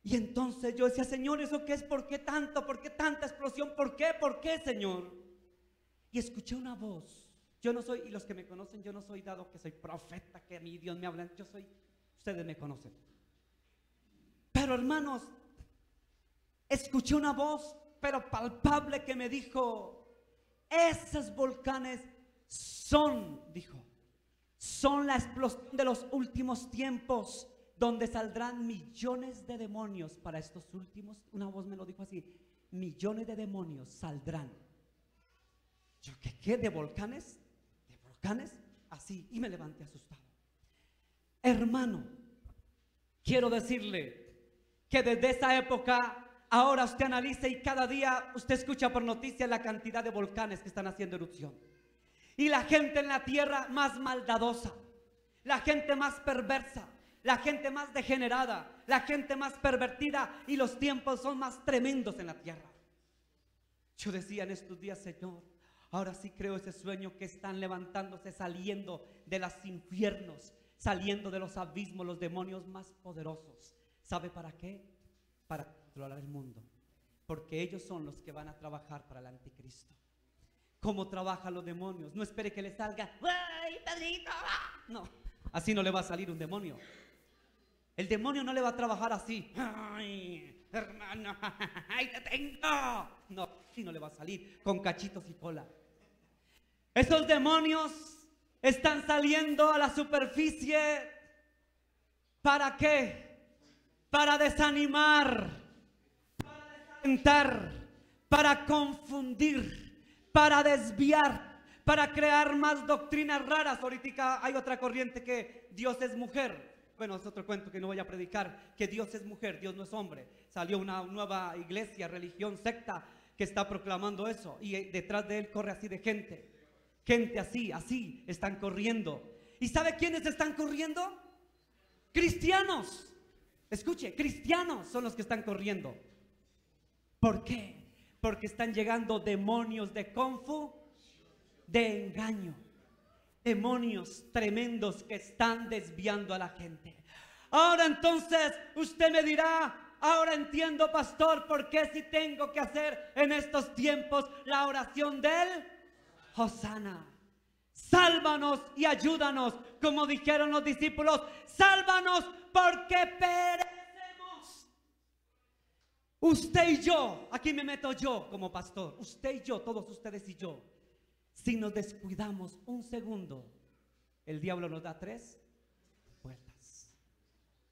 Y entonces yo decía: Señor, ¿eso qué es? ¿Por qué tanto? ¿Por qué tanta explosión? ¿Por qué? ¿Por qué, Señor? Y escuché una voz. Yo no soy, y los que me conocen, yo no soy dado que soy profeta, que a mí Dios me habla. Yo soy, ustedes me conocen. Pero hermanos, escuché una voz, pero palpable, que me dijo: esos volcanes dijo, son la explosión de los últimos tiempos, donde saldrán millones de demonios para estos últimos. Una voz me lo dijo así: millones de demonios saldrán. Yo, ¿qué? ¿De volcanes? ¿De volcanes? Así, y me levanté asustado. Hermano, quiero decirle que desde esa época, ahora usted analice y cada día usted escucha por noticias la cantidad de volcanes que están haciendo erupción. Y la gente en la tierra más maldadosa, la gente más perversa, la gente más degenerada, la gente más pervertida, y los tiempos son más tremendos en la tierra. Yo decía en estos días: Señor, Ahora sí creo ese sueño que están levantándose, saliendo de los infiernos, saliendo de los abismos, los demonios más poderosos. ¿Sabe para qué? Para controlar el mundo. Porque ellos son los que van a trabajar para el anticristo. ¿Cómo trabajan los demonios? No espere que le salga, ¡ay, Pedrito! No, así no le va a salir un demonio. El demonio no le va a trabajar así. ¡Ay, hermano! ¡Ay, te tengo! No, así no le va a salir, con cachitos y cola. Esos demonios están saliendo a la superficie. ¿Para qué? Para desanimar, para desalentar, para confundir, para desviar, para crear más doctrinas raras. Ahorita hay otra corriente que Dios es mujer. Bueno, es otro cuento que no voy a predicar, que Dios es mujer, Dios no es hombre. Salió una nueva iglesia, religión, secta que está proclamando eso, y detrás de él corre así de gente así están corriendo. ¿Y sabe quiénes están corriendo? Cristianos. Escuche, cristianos son los que están corriendo. ¿Por qué? Porque están llegando demonios de de engaño, demonios tremendos que están desviando a la gente. Ahora entonces usted me dirá, ahora entiendo, pastor, por qué si tengo que hacer en estos tiempos la oración del Hosana. Sálvanos y ayúdanos, como dijeron los discípulos, sálvanos porque perecemos. Usted y yo, aquí me meto yo como pastor, usted y yo, todos ustedes y yo, si nos descuidamos un segundo, el diablo nos da 3 vueltas.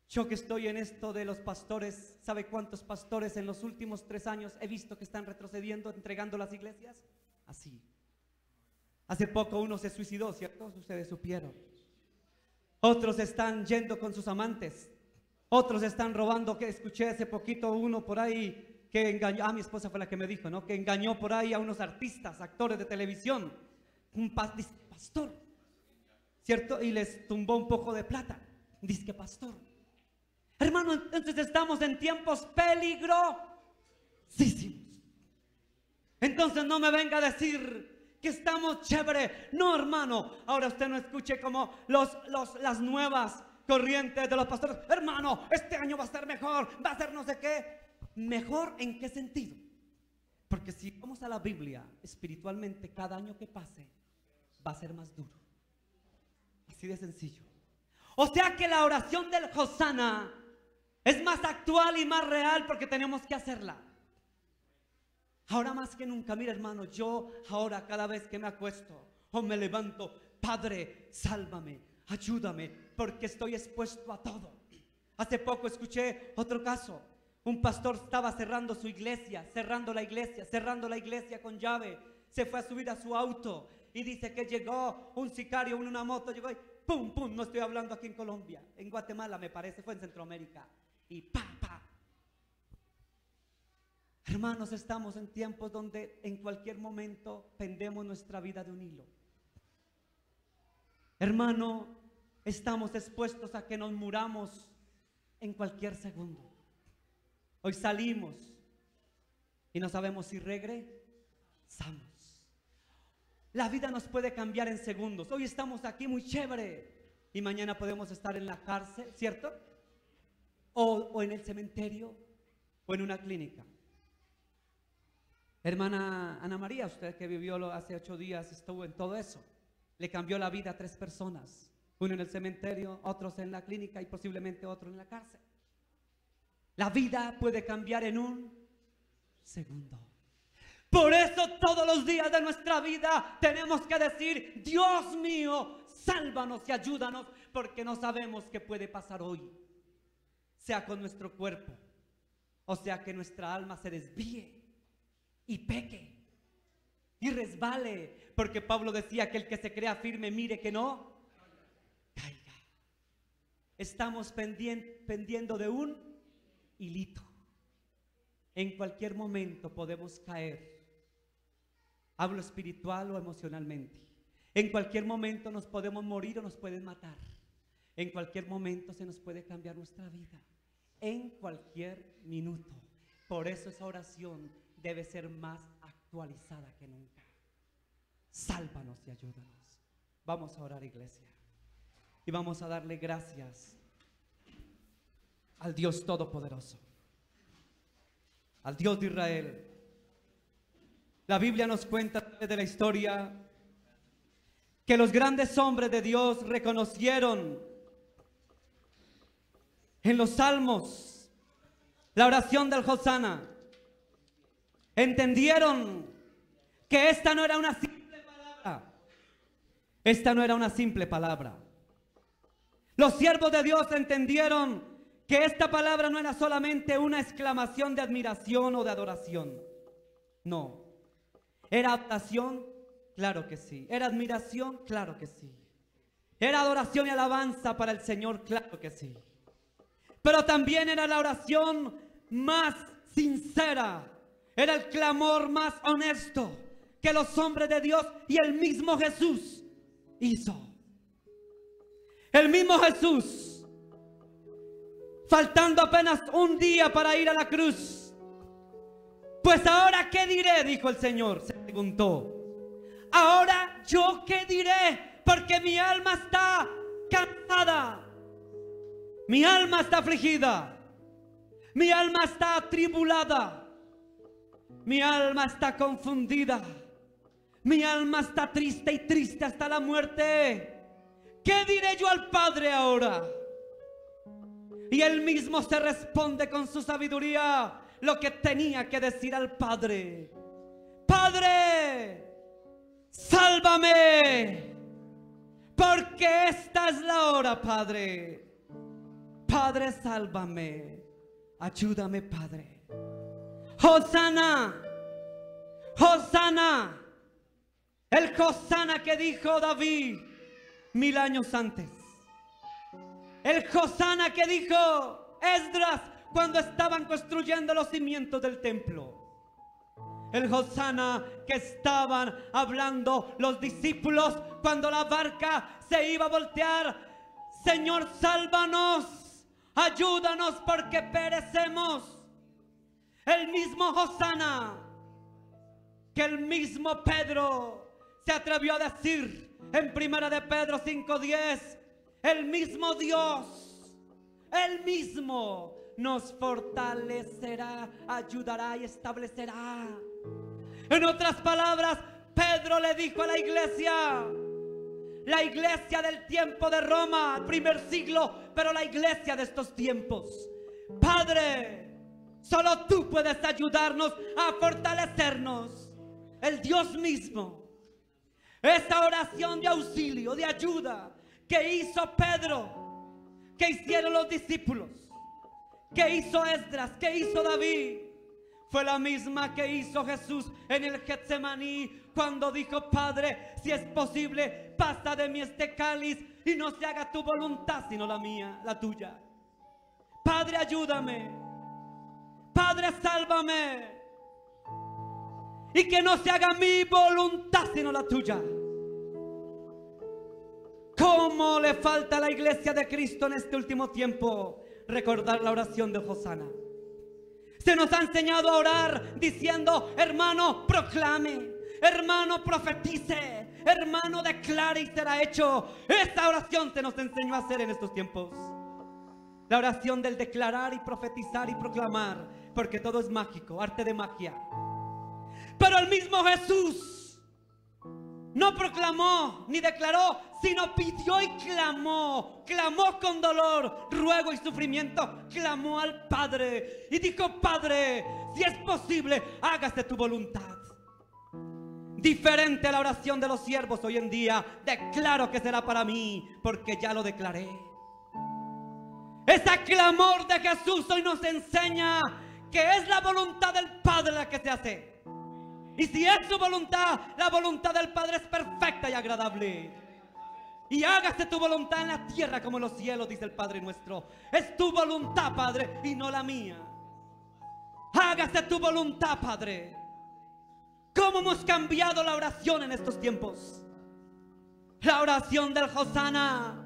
Yo que estoy en esto de los pastores, ¿sabe cuántos pastores en los últimos 3 años he visto que están retrocediendo, entregando las iglesias? Así. Hace poco uno se suicidó, ¿cierto? Ustedes supieron. Otros están yendo con sus amantes. Otros están robando, que escuché hace poquito uno por ahí que engañó, mi esposa fue la que me dijo, ¿no? Que engañó por ahí a unos artistas, actores de televisión, un pastor, ¿cierto? Y les tumbó un poco de plata, dice que pastor. Hermano, entonces estamos en tiempos peligrosísimos. Entonces no me venga a decir que estamos chévere. No, hermano, ahora usted no escuche como las nuevas corrientes de los pastores. Hermano, este año va a ser mejor, va a ser no sé qué. ¿Mejor en qué sentido? Porque si vamos a la Biblia, espiritualmente, cada año que pase va a ser más duro. Así de sencillo. O sea que la oración del Hosana es más actual y más real porque tenemos que hacerla. Ahora más que nunca, mira hermano, yo ahora cada vez que me acuesto o me levanto, Padre, sálvame, ayúdame, porque estoy expuesto a todo. Hace poco escuché otro caso. Un pastor estaba cerrando su iglesia, cerrando la iglesia con llave. Se fue a subir a su auto y dice que llegó un sicario en una moto, llegó y pum, pum, no estoy hablando aquí en Colombia, en Guatemala me parece, fue en Centroamérica. Y pa. Hermanos, estamos en tiempos donde en cualquier momento pendemos nuestra vida de un hilo. Hermano, estamos expuestos a que nos muramos en cualquier segundo. Hoy salimos y no sabemos si regresamos. La vida nos puede cambiar en segundos. Hoy estamos aquí muy chévere y mañana podemos estar en la cárcel, ¿cierto? O en el cementerio o en una clínica. Hermana Ana María, usted que vivió hace 8 días, estuvo en todo eso. Le cambió la vida a 3 personas. Uno en el cementerio, otros en la clínica y posiblemente otro en la cárcel. La vida puede cambiar en un segundo. Por eso todos los días de nuestra vida tenemos que decir, Dios mío, sálvanos y ayúdanos, porque no sabemos qué puede pasar hoy. Sea con nuestro cuerpo, o sea que nuestra alma se desvíe y peque y resbale, porque Pablo decía que el que se crea firme mire que no caiga. Estamos pendiendo de un hilito. En cualquier momento podemos caer. Hablo espiritual o emocionalmente. En cualquier momento nos podemos morir o nos pueden matar. En cualquier momento se nos puede cambiar nuestra vida. En cualquier minuto. Por eso esa oración debe ser más actualizada que nunca. Sálvanos y ayúdanos. Vamos a orar, iglesia. Y vamos a darle gracias al Dios Todopoderoso, al Dios de Israel. La Biblia nos cuenta de la historia que los grandes hombres de Dios reconocieron en los salmos la oración del Hosana. Entendieron que esta no era una simple palabra. Esta no era una simple palabra. Los siervos de Dios entendieron que esta palabra no era solamente una exclamación de admiración o de adoración. No. ¿Era adoración? Claro que sí. ¿Era admiración? Claro que sí. ¿Era adoración y alabanza para el Señor? Claro que sí. Pero también era la oración más sincera. Era el clamor más honesto que los hombres de Dios y el mismo Jesús hizo. El mismo Jesús, faltando apenas un día para ir a la cruz. Pues ahora, ¿qué diré? Dijo el Señor, se preguntó. Ahora, ¿yo qué diré? Porque mi alma está cansada. Mi alma está afligida. Mi alma está atribulada. Mi alma está confundida. Mi alma está triste y triste hasta la muerte. ¿Qué diré yo al Padre ahora? Y él mismo se responde con su sabiduría lo que tenía que decir al Padre. Padre, sálvame, porque esta es la hora, Padre. Padre, sálvame, ayúdame, Padre. Hosana, Hosana, el Hosana que dijo David 1000 años antes. El Hosana que dijo Esdras cuando estaban construyendo los cimientos del templo. El Hosana que estaban hablando los discípulos cuando la barca se iba a voltear. Señor, sálvanos, ayúdanos porque perecemos. El mismo Hosana que el mismo Pedro se atrevió a decir en Primera de Pedro 5:10, el mismo Dios, el mismo nos fortalecerá, ayudará y establecerá. En otras palabras, Pedro le dijo a la iglesia del tiempo de Roma, primer siglo, pero la iglesia de estos tiempos: Padre, solo tú puedes ayudarnos a fortalecernos. El Dios mismo. Esa oración de auxilio, de ayuda que hizo Pedro, que hicieron los discípulos, que hizo Esdras, que hizo David, fue la misma que hizo Jesús en el Getsemaní cuando dijo: Padre, si es posible, pasa de mí este cáliz y no se haga tu voluntad sino la mía, la tuya. Padre, ayúdame. Padre, sálvame. Y que no se haga mi voluntad sino la tuya. ¿Cómo le falta a la iglesia de Cristo en este último tiempo recordar la oración de Hosana? Se nos ha enseñado a orar diciendo: hermano, proclame, hermano, profetice, hermano, declare y será hecho. Esta oración se nos enseñó a hacer en estos tiempos. La oración del declarar y profetizar y proclamar, porque todo es mágico, arte de magia. Pero el mismo Jesús no proclamó ni declaró, sino pidió y clamó. Clamó con dolor, ruego y sufrimiento. Clamó al Padre y dijo: Padre, si es posible, hágase tu voluntad. Diferente a la oración de los siervos hoy en día: declaro que será para mí, porque ya lo declaré. Ese clamor de Jesús hoy nos enseña que es la voluntad del Padre la que se hace. Y si es su voluntad, la voluntad del Padre es perfecta y agradable. Y hágase tu voluntad en la tierra como en los cielos, dice el Padre nuestro. Es tu voluntad, Padre, y no la mía. Hágase tu voluntad, Padre. ¿Cómo hemos cambiado la oración en estos tiempos? La oración del Hosana.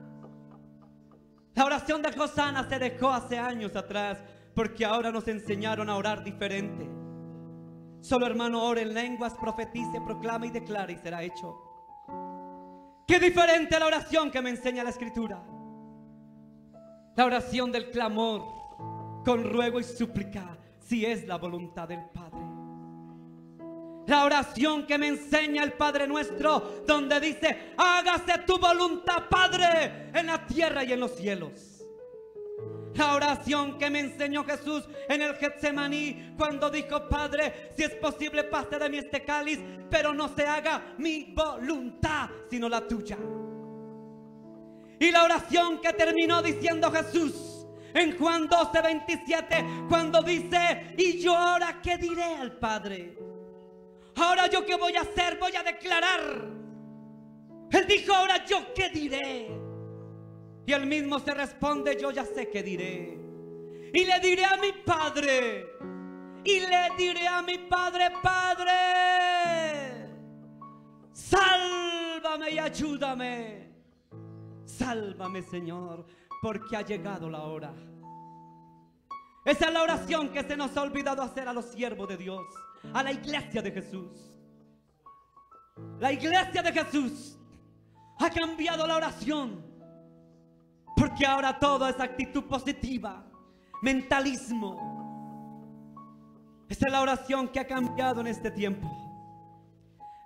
La oración del Hosana se dejó hace años atrás, porque ahora nos enseñaron a orar diferente. Solo hermano ore en lenguas, profetice, proclama y declara y será hecho. Qué diferente a la oración que me enseña la Escritura. La oración del clamor con ruego y súplica, si es la voluntad del Padre. La oración que me enseña el Padre Nuestro, donde dice: hágase tu voluntad, Padre, en la tierra y en los cielos. La oración que me enseñó Jesús en el Getsemaní, cuando dijo: Padre, si es posible, pase de mí este cáliz, pero no se haga mi voluntad, sino la tuya. Y la oración que terminó diciendo Jesús en Juan 12:27, cuando dice: y yo ahora qué diré al Padre. Ahora yo qué voy a hacer, voy a declarar. Él dijo: ahora yo qué diré. Y él mismo se responde: yo ya sé qué diré. Y le diré a mi Padre. Y le diré a mi Padre: Padre, sálvame y ayúdame. Sálvame, Señor, porque ha llegado la hora. Esa es la oración que se nos ha olvidado hacer a los siervos de Dios, a la iglesia de Jesús. La iglesia de Jesús ha cambiado la oración, porque ahora todo es actitud positiva, mentalismo. Esa es la oración que ha cambiado en este tiempo.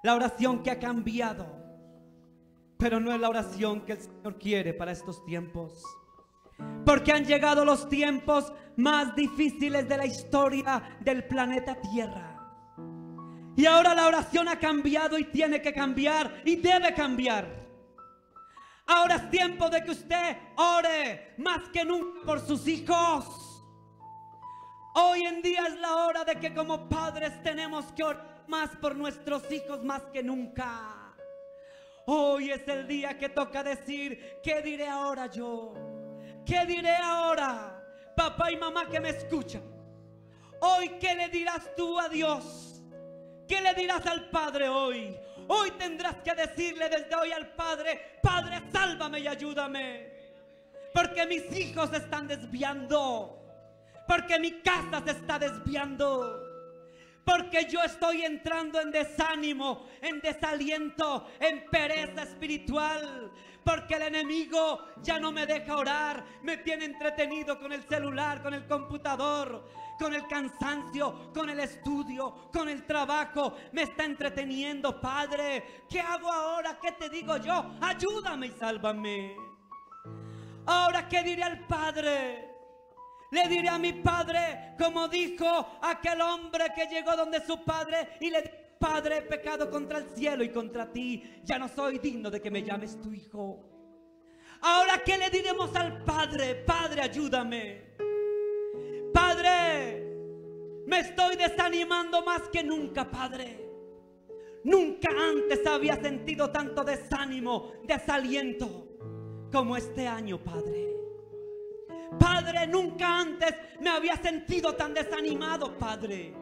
La oración que ha cambiado, pero no es la oración que el Señor quiere para estos tiempos. Porque han llegado los tiempos más difíciles de la historia del planeta Tierra. Y ahora la oración ha cambiado y tiene que cambiar y debe cambiar. Ahora es tiempo de que usted ore más que nunca por sus hijos. Hoy en día es la hora de que como padres tenemos que orar más por nuestros hijos más que nunca. Hoy es el día que toca decir: ¿qué diré ahora yo? ¿Qué diré ahora? Papá y mamá que me escuchan. Hoy, ¿qué le dirás tú a Dios? ¿Qué le dirás al Padre hoy? Hoy tendrás que decirle desde hoy al Padre: Padre, sálvame y ayúdame. Porque mis hijos se están desviando. Porque mi casa se está desviando. Porque yo estoy entrando en desánimo, en desaliento, en pereza espiritual. Porque el enemigo ya no me deja orar. Me tiene entretenido con el celular, con el computador, con el cansancio, con el estudio, con el trabajo. Me está entreteniendo. Padre, ¿qué hago ahora? ¿Qué te digo yo? Ayúdame y sálvame. Ahora, ¿qué diré al Padre? Le diré a mi Padre como dijo aquel hombre que llegó donde su padre y le dijo: Padre, he pecado contra el cielo y contra ti, ya no soy digno de que me llames tu hijo. Ahora, ¿qué le diremos al Padre? Padre, ayúdame. Padre, me estoy desanimando más que nunca, Padre. Nunca antes había sentido tanto desánimo, desaliento como este año, Padre. Padre, nunca antes me había sentido tan desanimado, Padre.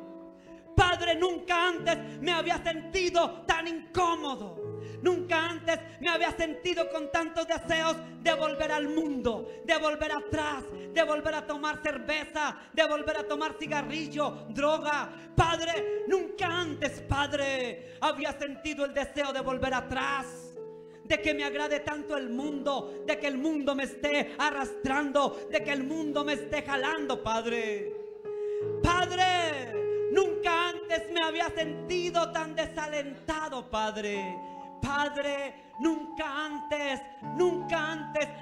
Padre, nunca antes me había sentido tan incómodo. Nunca antes me había sentido con tantos deseos de volver al mundo, de volver atrás, de volver a tomar cerveza, de volver a tomar cigarrillo, droga. Padre, nunca antes, Padre, había sentido el deseo de volver atrás. De que me agrade tanto el mundo, de que el mundo me esté arrastrando, de que el mundo me esté jalando, Padre. Padre, nunca antes me había sentido tan desalentado, Padre. Padre, nunca antes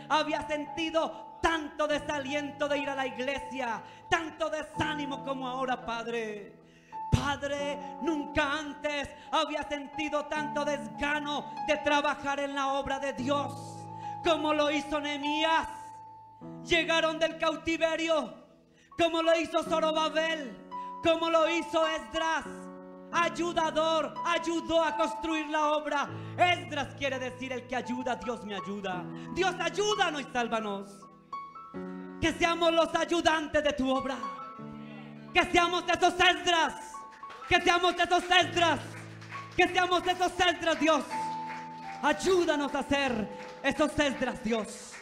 había sentido tanto desaliento de ir a la iglesia, tanto desánimo como ahora, Padre. Padre, nunca antes había sentido tanto desgano de trabajar en la obra de Dios como lo hizo Nehemías. Llegaron del cautiverio como lo hizo Zorobabel, como lo hizo Esdras. Ayudador, ayudó a construir la obra. Esdras quiere decir el que ayuda. Dios me ayuda. Dios, ayúdanos y sálvanos. Que seamos los ayudantes de tu obra. Que seamos esos Esdras. Que seamos esos Esdras. Que seamos esos Esdras, Dios. Ayúdanos a ser esos Esdras, Dios.